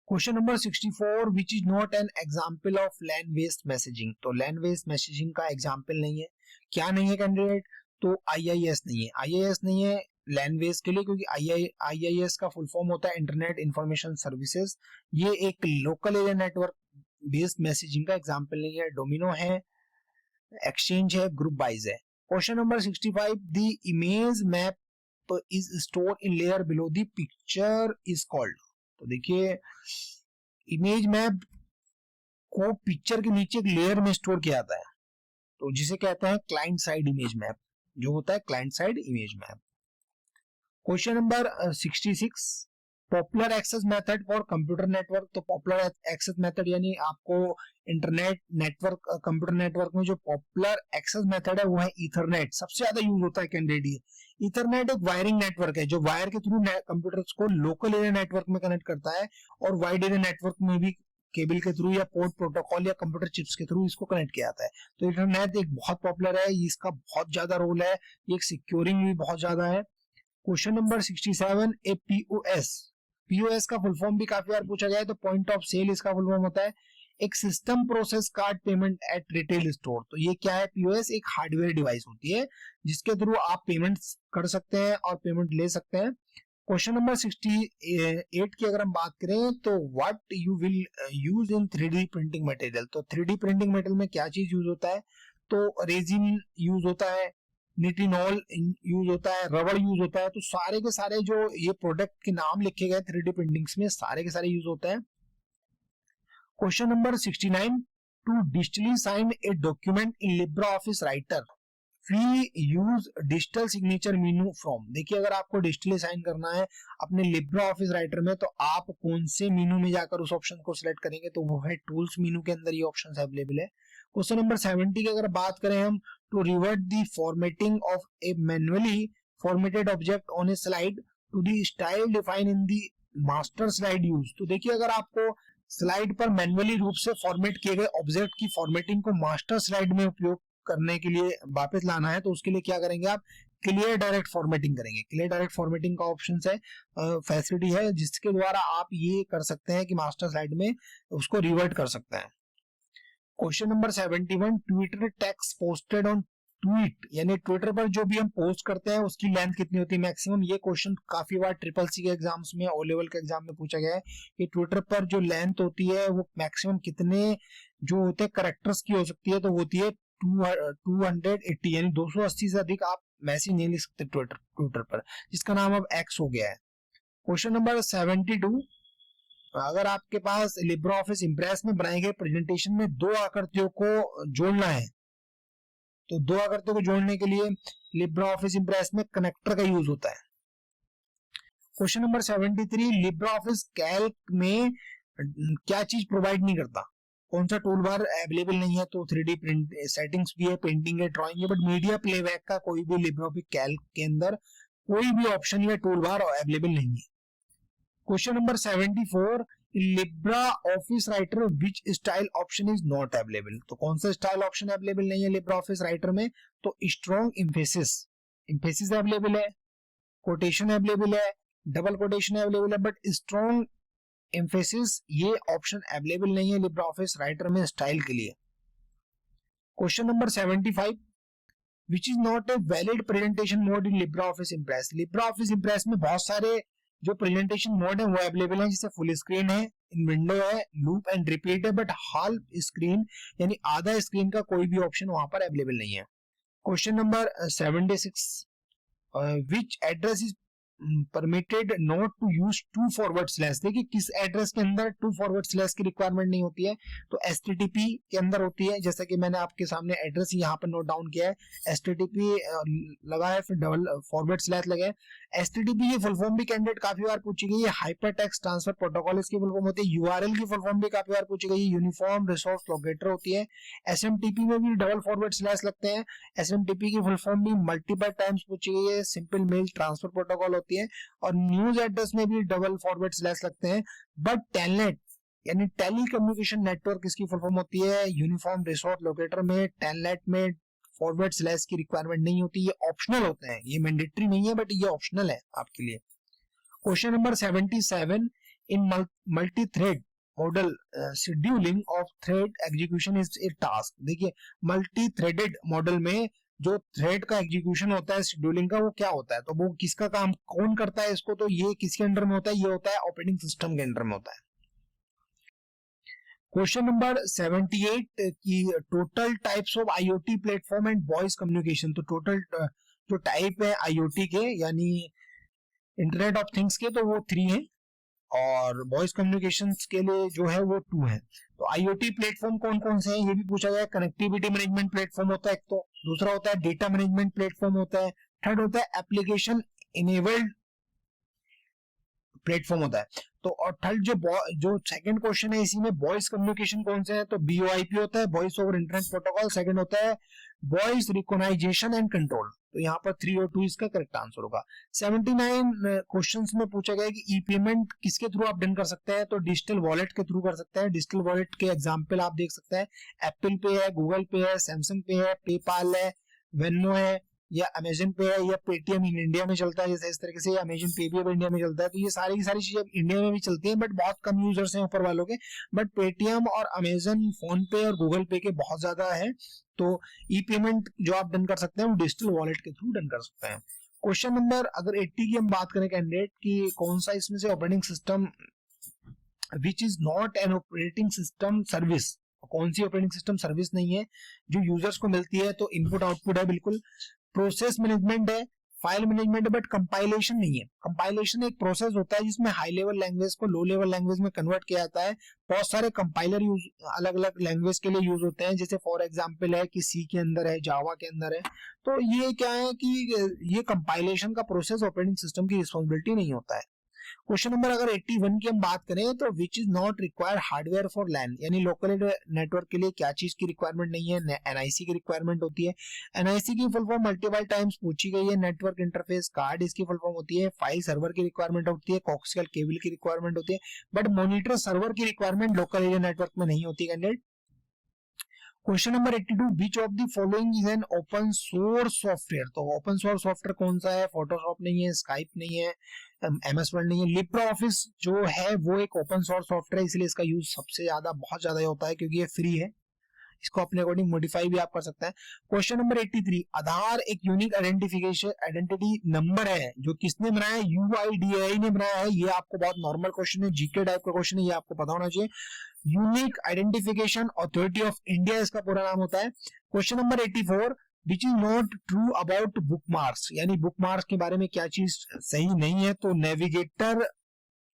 Question number 64, which is not an example of LAN based messaging? तो लैन बेस्ड मैसेजिंग का एग्जाम्पल नहीं है। क्या नहीं है कैंडिडेट? तो IIS नहीं है। IIS नहीं है लैन बेस्ड के लिए, क्योंकि IIS का फुल फॉर्म होता है इंटरनेट इंफॉर्मेशन सर्विसेज। ये एक local area network based messaging का एग्जाम्पल नहीं है। डोमिनो है, एक्सचेंज है, ग्रुप वाइज है। Question number 65, the image map is store in layer below the picture is called? तो देखिए इमेज मैप को पिक्चर के नीचे एक लेयर में स्टोर किया जाता है, तो जिसे कहते हैं क्लाइंट साइड इमेज मैप, जो होता है client side image map. Question number 66, popular access method for computer network? तो पॉपुलर एक्सेस मेथड यानी आपको इंटरनेट नेटवर्क, कंप्यूटर नेटवर्क में जो पॉपुलर एक्सेस मेथड है वो है ईथरनेट। सबसे ज्यादा यूज होता है कैंडिडेट। ईथरनेट एक वायरिंग नेटवर्क है जो वायर के थ्रू कंप्यूटर्स को लोकल एरिया नेटवर्क में कनेक्ट करता है और वाइड एरिया नेटवर्क में भी केबल के थ्रू या पोर्ट प्रोटोकॉल या कंप्यूटर चिप्स के थ्रू इसको कनेक्ट किया जाता है। तो इंटरनेट एक बहुत पॉपुलर है, इसका बहुत ज्यादा रोल है, ये सिक्योरिंग भी बहुत ज्यादा है। क्वेश्चन नंबर 67, ए POS का फुल फॉर्म भी काफी बार पूछा गया है, तो पॉइंट ऑफ सेल इसका फुल फॉर्म होता है एक system process card payment at retail store. तो ये क्या है? POS एक हार्डवेयर डिवाइस होती है जिसके थ्रू आप पेमेंट कर सकते हैं और पेमेंट ले सकते हैं। क्वेश्चन नंबर 68 की अगर हम बात करें तो what you will use in 3D printing material? तो 3D प्रिंटिंग मटेरियल में क्या चीज यूज होता है? तो रेजिन यूज होता है, निटिनॉल यूज होता है, रबर यूज होता है। तो सारे के सारे जो ये प्रोडक्ट के नाम लिखे गए 3D प्रिंटिंग्स में सारे के सारे यूज होते हैं। Question number 69, to digitally sign a document in Libra office writer we use digital signature menu from? देखिए अगर आपको डिजिटली साइन करना है अपने लिब्रा ऑफिस राइटर में तो आप कौन से मेनू में जाकर उस ऑप्शन को सिलेक्ट करेंगे? तो वो है टूल्स मेनू के अंदर ये ऑप्शन अवेलेबल है। क्वेश्चन नंबर 70 की अगर बात करें हम, to revert the formatting of a manually formatted object on a slide to the style define in the master slide use. तो देखिए अगर आपको स्लाइड पर मैन्युअली रूप से फॉर्मेट किए गए ऑब्जेक्ट की फॉर्मेटिंग को मास्टर स्लाइड में उपयोग करने के लिए वापस लाना है, तो उसके लिए क्या करेंगे आप? क्लियर डायरेक्ट फॉर्मेटिंग करेंगे। क्लियर डायरेक्ट फॉर्मेटिंग का ऑप्शन है, फैसिलिटी है जिसके द्वारा आप ये कर सकते हैं कि मास्टर स्लाइड में उसको रिवर्ट कर सकते हैं। Question number 71, Twitter text posted on tweet, यानी ट्विटर पर जो भी हम पोस्ट करते हैं उसकी लेंथ कितनी होती है मैक्सिमम? ये क्वेश्चन काफी बार CCC के एग्जाम्स में, ओ लेवल के एग्जाम में पूछा गया है कि ट्विटर पर जो लेंथ होती है वो मैक्सिमम कितने जो होते हैं करेक्टर्स की हो सकती है? तो होती है 280, यानी 280 से अधिक आप मैसेज नहीं लिख सकते ट्विटर पर, जिसका नाम अब एक्स हो गया है। क्वेश्चन नंबर 72, अगर आपके पास लिब्रा ऑफिस इम्प्रेस में बनाए गए प्रेजेंटेशन में दो आकृतियों को जोड़ना है, तो दो आकृतियों को जोड़ने के लिए लिब्रा ऑफिस इम्प्रेस में कनेक्टर का यूज होता है। Question number 73, Libra Office Calc में क्या चीज प्रोवाइड नहीं करता? कौन सा टूल बार अवेलेबल नहीं है? तो 3D प्रिंट सेटिंग्स भी है, पेंटिंग है, ड्राइंग है, बट मीडिया प्लेबैक का कोई भी लिब्रा ऑफिस कैल्क के अंदर कोई भी ऑप्शन या टूल बार अवेलेबल नहीं है। Question number 74, Libra office writer which style option is not available? तो कौन सा स्टाइल ऑप्शन अवेलेबल नहीं है लिब्रा ऑफिस राइटर में? तो स्ट्रॉन्ग एम्फेसिस अवेलेबल है, कोटेशन अवेलेबल है, डबल कोटेशन अवेलेबल है, बट स्ट्रॉन्ग एम्फेसिस ये ऑप्शन अवेलेबल नहीं है लिब्रा ऑफिस राइटर में स्टाइल के लिए। Question number 75, which is not a valid presentation mode in Libra office impress? Libra office impress में बहुत सारे जो प्रेजेंटेशन मोड है वो अवेलेबल है, जैसे फुल स्क्रीन है, इन विंडो है, लूप एंड रिपीट है, बट हाफ स्क्रीन यानी आधा स्क्रीन का कोई भी ऑप्शन वहां पर अवेलेबल नहीं है। Question number 76, which address is permitted not to use two forward slash. देखिए किस एड्रेस के अंदर टू फॉरवर्ड स्लैश की रिक्वायरमेंट नहीं होती है, तो एचटीटीपी के अंदर होती है, जैसा कि मैंने आपके सामने एड्रेस यहाँ पर नोट डाउन किया है, एचटीटीपी लगा है, फिर डबल फॉरवर्ड स्लैश लगा है। एचटीटीपी की फुल फॉर्म भी कैंडिडेट काफी बार पूछी गई है, हाइपर टेक्स्ट ट्रांसफर प्रोटोकॉल इसकी फुल फॉर्म होती है। यूआरएल की फुल फॉर्म भी काफी बार पूछी गई है, यूनिफॉर्म रिसोर्स लोकेटर होती है। एसएमटीपी में भी डबल फॉरवर्ड स्लैश लगते हैं। एसएमटीपी की फुल फॉर्म भी मल्टीपल टाइम्स पूछी गई है, सिंपल मेल ट्रांसफर प्रोटोकॉल होती है। और न्यूज एड्रेस में भी डबल फॉरवर्ड स्लैश लगते हैं, बट टेलनेट यानी टेली कम्युनिकेशन नेटवर्क इसकी फुल फॉर्म होती है। यूनिफॉर्म रिसोर्स लोकेटर में, टेलनेट में फॉरवर्ड स्लैश की रिक्वायरमेंट नहीं होती, ये ऑप्शनल होते हैं, ये मैंडेटरी नहीं है, बट ये ऑप्शनल है आपके लिए। Question number 77, in multi thread model scheduling of thread execution is a task. देखिए मल्टी थ्रेडेड मॉडल में जो थ्रेड का एग्जीक्यूशन होता है शेड्यूलिंग का, वो क्या होता है, तो वो किसका काम कौन करता है इसको, तो ये किसके अंडर में होता है, ये होता है ऑपरेटिंग सिस्टम के अंडर में होता है। क्वेश्चन नंबर 78 की total types of IoT platform and voice communication. तो टोटल जो टाइप है आईओटी के यानी इंटरनेट ऑफ थिंग्स के, तो वो 3 है, और वॉइस कम्युनिकेशन के लिए जो है वो 2 है। तो आईओटी प्लेटफॉर्म कौन कौन से हैं ये भी पूछा गया। कनेक्टिविटी मैनेजमेंट प्लेटफॉर्म होता है एक, तो दूसरा होता है डेटा मैनेजमेंट प्लेटफॉर्म होता है, थर्ड होता है एप्लीकेशन इनेबल्ड प्लेटफॉर्म होता है। तो और थर्ड जो सेकंड क्वेश्चन है इसी में वॉइस कम्युनिकेशन कौन से है, तो बीओआईपी होता है, voice over internet protocol. Second होता है वॉइस रिकॉग्नाइजेशन एंड कंट्रोल। तो यहाँ पर 3 और 2 इसका करेक्ट आंसर होगा। 79 क्वेश्चंस में पूछा गया कि ई पेमेंट किसके थ्रू आप डन कर सकते हैं, तो डिजिटल वॉलेट के थ्रू कर सकते हैं। डिजिटल वॉलेट के एग्जांपल आप देख सकते हैं, एप्पल पे है, गूगल पे है, सैमसंग पे है, पेपाल है, वेनो है, या अमेजन पे है, या पेटीएम इन इंडिया में चलता है, जैसे इस तरीके से अमेजन पे भी अब इंडिया में चलता है। तो ये सारी की सारी चीजें इंडिया में भी चलती हैं, बट बहुत कम यूजर्स हैं ऊपर वालों के। बट पेटीएम और अमेजन, फोन पे और गूगल पे के बहुत ज्यादा है। तो ई पेमेंट जो आप डन कर सकते हैं वो डिजिटल वॉलेट के थ्रू डन कर सकते हैं। क्वेश्चन नंबर अगर 80 की हम बात करें कैंडिडेट की, कौन सा इसमें से operating system which is not an operating system service, कौन सी ऑपरेटिंग सिस्टम सर्विस नहीं है जो यूजर्स को मिलती है, तो इनपुट आउटपुट है बिल्कुल। प्रोसेस मैनेजमेंट है, फाइल मैनेजमेंट है, बट कंपाइलेशन नहीं है। कंपाइलेशन एक प्रोसेस होता है जिसमें हाई लेवल लैंग्वेज को लो लेवल लैंग्वेज में कन्वर्ट किया जाता है। बहुत सारे कंपाइलर यूज अलग अलग लैंग्वेज के लिए यूज होते हैं, जैसे फॉर एग्जांपल है कि सी के अंदर है, जावा के अंदर है। तो ये क्या है कि ये कंपाइलेशन का प्रोसेस ऑपरेटिंग सिस्टम की रिस्पॉन्सिबिलिटी नहीं होता है। क्वेश्चन नंबर अगर 81 की हम बात करें, तो which is not require hardware for LAN, यानी लोकल नेटवर्क के लिए क्या चीज की रिक्वायरमेंट नहीं है, एनआईसी की रिक्वायरमेंट होती है। एनआईसी की फुल फॉर्म मल्टीपल टाइम्स पूछी गई है, नेटवर्क इंटरफेस कार्ड इसकी फुल फॉर्म होती है। फाइल सर्वर की रिक्वायरमेंट होती है, कोक्सियल केबल की रिक्वायरमेंट होती है, बट मॉनिटर सर्वर की रिक्वायरमेंट लोकल एरिया नेटवर्क में नहीं होती candidate. Question number 82, which of the following is an open source software. तो ओपन सोर्स सॉफ्टवेयर कौन सा है, फोटोशॉप नहीं है, स्काइप नहीं है, एमएस वर्ड नहीं है। लिब्रे ऑफिस जो है वो एक ओपन सोर्स सॉफ्टवेयर है, इसलिए इसका यूज सबसे ज्यादा बहुत ज्यादा होता है क्योंकि ये फ्री है, इसको अपने अकॉर्डिंग मॉडिफाई भी आप कर सकते हैं। क्वेश्चन नंबर 83, आधार एक यूनिक आइडेंटिटी नंबर है जो किसने बनाया है, यूआईडीएआई ने बनाया है। ये आपको बहुत नॉर्मल क्वेश्चन है, जीके टाइप का क्वेश्चन है, ये आपको पता होना चाहिए। Unique identification authority of India इसका पूरा नाम होता है। Question number 84, which is not true about book marks, यानी बुक मार्क्स के बारे में क्या चीज सही नहीं है, तो नेविगेटर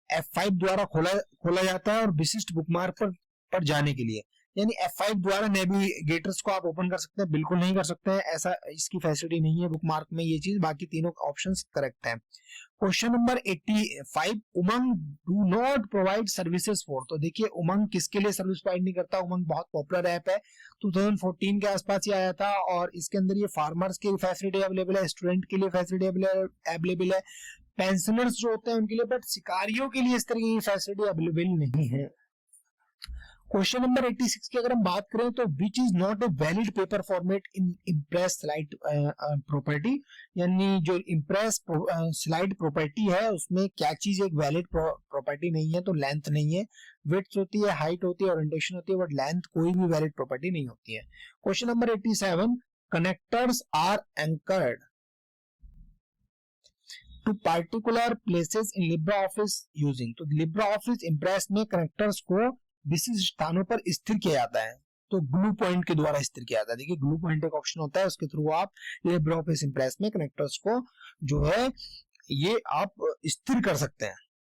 F5 द्वारा खोला जाता है और विशिष्ट बुक मार्क पर जाने के लिए, यानी F5 द्वारा नेविगेटर्स को आप ओपन कर सकते हैं, बिल्कुल नहीं कर सकते हैं, ऐसा इसकी फैसिलिटी नहीं है बुक मार्क में ये चीज। बाकी तीनों ऑप्शंस करेक्ट हैं। Question number 85, Umang do not provide services for. तो देखिए उमंग किसके लिए सर्विस प्रोवाइड नहीं करता, उमंग बहुत पॉपुलर ऐप है, 2014 के आसपास ही आया था, और इसके अंदर ये फार्मर्स की फैसिलिटी अवेलेबल है, स्टूडेंट के लिए फैसिलिटी अवेलेबल है, पेंशनर्स जो होते हैं उनके लिए, बट शिकारियों के लिए इस तरह की फैसिलिटी अवेलेबल नहीं है। क्वेश्चन नंबर 86 की अगर हम बात करें, तो which is not a valid paper format in impress slide property, यानी जो इम्प्रेस स्लाइड प्रॉपर्टी है उसमें क्या चीज एक वैलिड प्रॉपर्टी नहीं है, तो लेंथ नहीं है, विड्थ होती है, हाइट होती है, ओरिएंटेशन होती है, बट लेंथ कोई भी वैलिड प्रॉपर्टी नहीं होती है। Question number 87, connectors are anchored to particular places in Libra office using. तो लिब्रा ऑफिस इम्प्रेस में कनेक्टर्स को विशिष्ट स्थानों पर स्थिर किया जाता है, तो ग्लू पॉइंट के द्वारा स्थिर किया जाता है। देखिए ग्लू पॉइंट एक ऑप्शन होता है, उसके थ्रू आप लिब्रा ऑफिस इम्प्रेस में कनेक्टर्स को जो है ये आप स्थिर कर सकते हैं।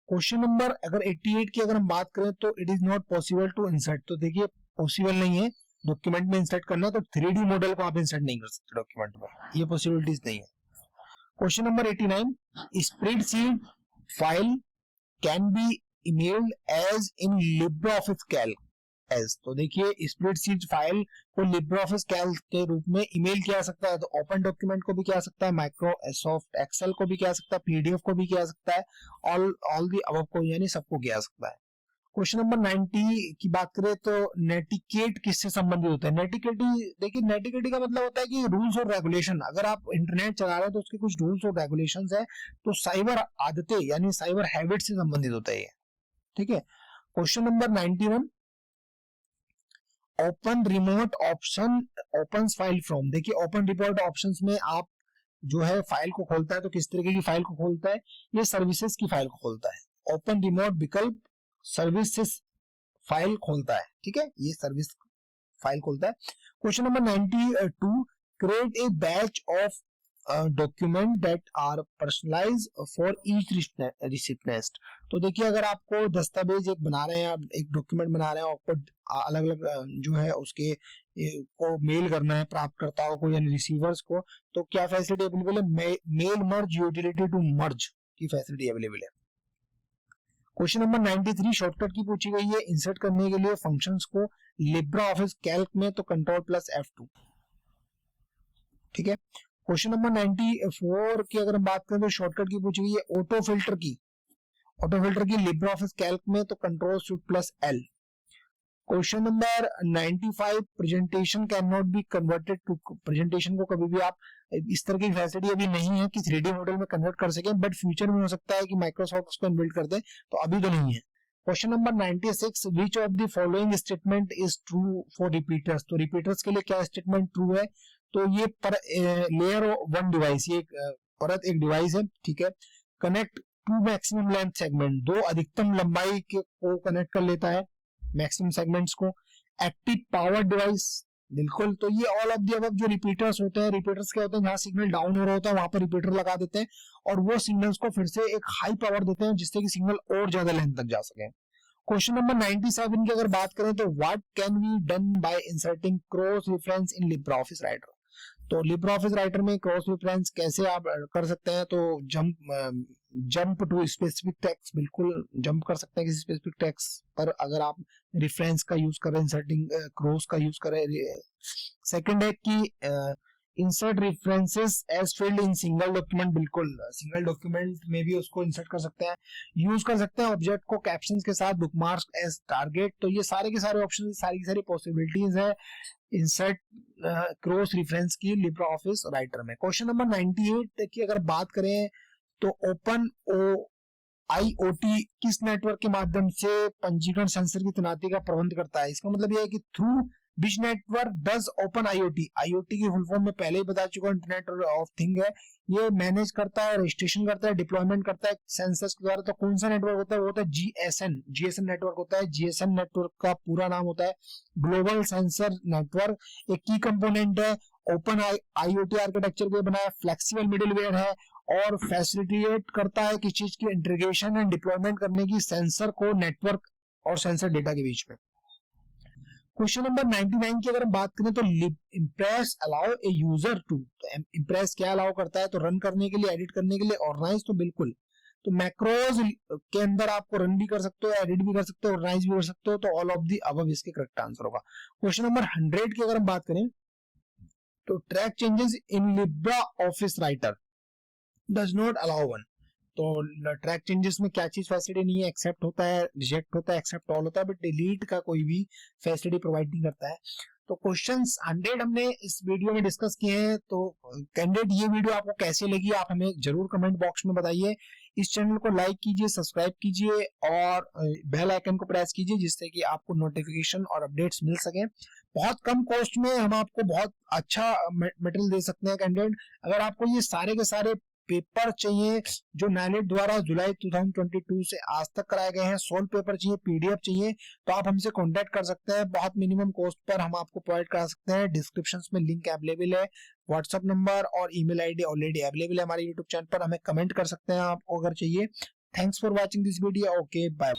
क्वेश्चन नंबर अगर 88 की अगर हम बात करें तो it is not possible to insert. तो देखिए पॉसिबल नहीं है डॉक्यूमेंट में इंसर्ट करना, तो 3D मॉडल को आप इंसर्ट नहीं कर सकते डॉक्यूमेंट में, ये पॉसिबिलिटीज नहीं है। Question number 89, spreadsheet file can be emailed as in LibreOffice Calc as. तो देखिए स्प्रेडशीट फाइल को LibreOffice Calc के रूप में ईमेल किया जा सकता है, तो ओपन डॉक्यूमेंट को भी किया जा सकता है, माइक्रोसॉफ्ट एक्सेल को भी किया जा सकता है, PDF को भी किया जा सकता है, ऑल दी अबव को यानी सबको किया जा सकता है। क्वेश्चन नंबर 90 की बात करें तो नेटिकेट किससे संबंधित होता है? नेटिकेटी, देखिए नेटिकेटी का मतलब होता है कि रूल्स और रेगुलेशन। अगर आप इंटरनेट चला रहे हैं तो उसके कुछ रूल्स और रेगुलेशंस है, तो साइबर आदतें यानी साइबर हैबिट से संबंधित होता है ये, ठीक है। Question number 91, open remote option opens file from. देखिए ओपन रिमोट ऑप्शंस में आप जो है फाइल को खोलता है, तो किस तरीके की फाइल को खोलता है? ये सर्विसेज की फाइल को खोलता है। ओपन रिमोट विकल्प सर्विसेज फाइल खोलता है, ठीक है, ये सर्विस फाइल खोलता है। Question number 92, create a batch of document that are personalize for each recipient. तो देखिए अगर आपको दस्तावेज एक बना रहे हैं, आप एक डॉक्यूमेंट बना रहे हैं, आपको अलग अलग जो है उसके को मेल करना है प्राप्तकर्ताओं को यानी रिसीवर्स को, तो क्या फैसिलिटी अवेलेबल है? Mail merge utility to merge की फैसिलिटी अवेलेबल है। क्वेश्चन नंबर 93, शॉर्टकट की पूछी गई है इंसर्ट करने के लिए फंक्शंस को लिब्रा ऑफिस कैल्क में, तो Ctrl+F2, ठीक है। क्वेश्चन नंबर 94 की अगर हम बात करें तो शॉर्टकट की पूछी गई है ऑटो फिल्टर की लिब्रा ऑफिस कैल्क में, तो Ctrl+L। Question number 95, presentation can not be converted to. Presentation को कभी भी आप इस तरह की फैसिलिटी अभी नहीं है कि 3D मॉडल में कन्वर्ट कर सकें, बट फ्यूचर में हो सकता है कि माइक्रोसॉफ्ट उसको इनबिल्ट कर दे, तो अभी तो नहीं है। Question number 96, which of the following statement is true for repeaters. तो रिपीटर्स के लिए क्या स्टेटमेंट ट्रू है? तो ये लेयर 1 डिवाइस, ये परत एक डिवाइस है, ठीक है। Connect to maximum length segment, 2 अधिकतम लंबाई को कनेक्ट कर लेता है मैक्सिमम सेगमेंट्स को। एक्टिव पावर डिवाइस, बिल्कुल, तो ये ऑल ऑफ द अबव जो रिपीटर्स होते हैं, रिपीटर्स क्या होते हैं, जहां सिग्नल डाउन हो रहा होता है वहां पर रिपीटर लगा देते हैं और वो सिग्नल्स को फिर से एक हाई पावर देते हैं जिससे कि सिग्नल और ज्यादा लेंथ तक जा सके। क्वेश्चन नंबर 97 की अगर बात करें तो what can be done by inserting cross reference in Libra office writer. तो लिब्रा ऑफिस राइटर में क्रॉस रेफरेंस कैसे आप कर सकते हैं? तो जंप टू स्पेसिफिक टेक्स्ट, बिल्कुल जंप कर सकते हैं किसी स्पेसिफिक टेक्स्ट पर अगर आप रेफरेंस का यूज करें, इंसर्टिंग क्रॉस का यूज करें। सेकंड है कि insert references as field in single document, बिल्कुल सिंगल डॉक्यूमेंट में भी उसको इंसर्ट कर सकते हैं, यूज कर सकते हैं ऑब्जेक्ट को कैप्शंस के साथ, बुकमार्क्स एज टारगेट। तो ये सारे के सारे ऑप्शन, सारी की सारी पॉसिबिलिटीज है इंसर्ट क्रॉस रेफरेंस की लिब्रा ऑफिस राइटर में। क्वेश्चन नंबर 98 की अगर बात करें तो ओपन IoT किस नेटवर्क के माध्यम से पंजीकरण सेंसर की तैनाती का प्रबंध करता है? इसका मतलब यह है कि through which network does open IoT की फुल फॉर्म में पहले ही बता चुका, इंटरनेट ऑफ थिंग है, ये मैनेज करता है, रजिस्ट्रेशन करता है, डिप्लॉयमेंट करता है सेंसर्स के द्वारा। तो कौन सा नेटवर्क होता है? वो होता है GSN नेटवर्क होता है। GSN नेटवर्क का पूरा नाम होता है ग्लोबल सेंसर नेटवर्क। एक की कंपोनेंट है, ओपन IoT आर्किटेक्चर पे बना है, फ्लेक्सिबल मिडिलवेयर है और फैसिलिटेट करता है किस चीज की? इंटीग्रेशन एंड डिप्लॉयमेंट करने की सेंसर को नेटवर्क और सेंसर डेटा के बीच में। क्वेश्चन नंबर 99 की अगर हम बात करें तो impress allow a user to, तो इम्प्रेस क्या अलाउ करता है? तो रन करने के लिए, एडिट करने के लिए, ऑर्गेनाइज, तो बिल्कुल, तो मैक्रोज के अंदर आपको रन भी कर सकते हो, एडिट भी कर सकते हो, ऑर्गेनाइज भी कर सकते हो, तो ऑल ऑफ दी अबव इसके करेक्ट आंसर होगा। क्वेश्चन नंबर 100 की अगर हम बात करें तो track changes in Libra office writer does not allow one. तो ट्रैक चेंजेस में क्या चीज फैसिलिटी नहीं है? एक्सेप्ट होता है, रिजेक्ट होता है, एक्सेप्ट ऑल होता है, बट डिलीट का कोई भी फैसिलिटी प्रोवाइड नहीं करता है। तो क्वेश्चंस 100 हमने इस वीडियो में डिस्कस किए हैं। तो कैंडिडेट ये वीडियो आपको कैसे लगी आप हमें जरूर कमेंट बॉक्स में बताइए। इस चैनल को लाइक कीजिए, सब्सक्राइब कीजिए और बेल आइकन को प्रेस कीजिए जिससे कि आपको नोटिफिकेशन और अपडेट्स मिल सके। बहुत कम कॉस्ट में हम आपको बहुत अच्छा मटेरियल दे सकते हैं कैंडिडेट। अगर आपको ये सारे के सारे पेपर चाहिए जो NIELIT द्वारा जुलाई 2022 से आज तक कराए गए हैं, सोल्व पेपर चाहिए, PDF चाहिए, तो आप हमसे कांटेक्ट कर सकते हैं। बहुत मिनिमम कॉस्ट पर हम आपको प्रोवाइड करा सकते हैं। डिस्क्रिप्शन में लिंक अवेलेबल है, व्हाट्सएप नंबर और ईमेल आईडी ऑलरेडी अवेलेबल है हमारे यूट्यूब चैनल पर, हमें कमेंट कर सकते हैं आपको अगर चाहिए। Thanks for watching this video. Okay bye.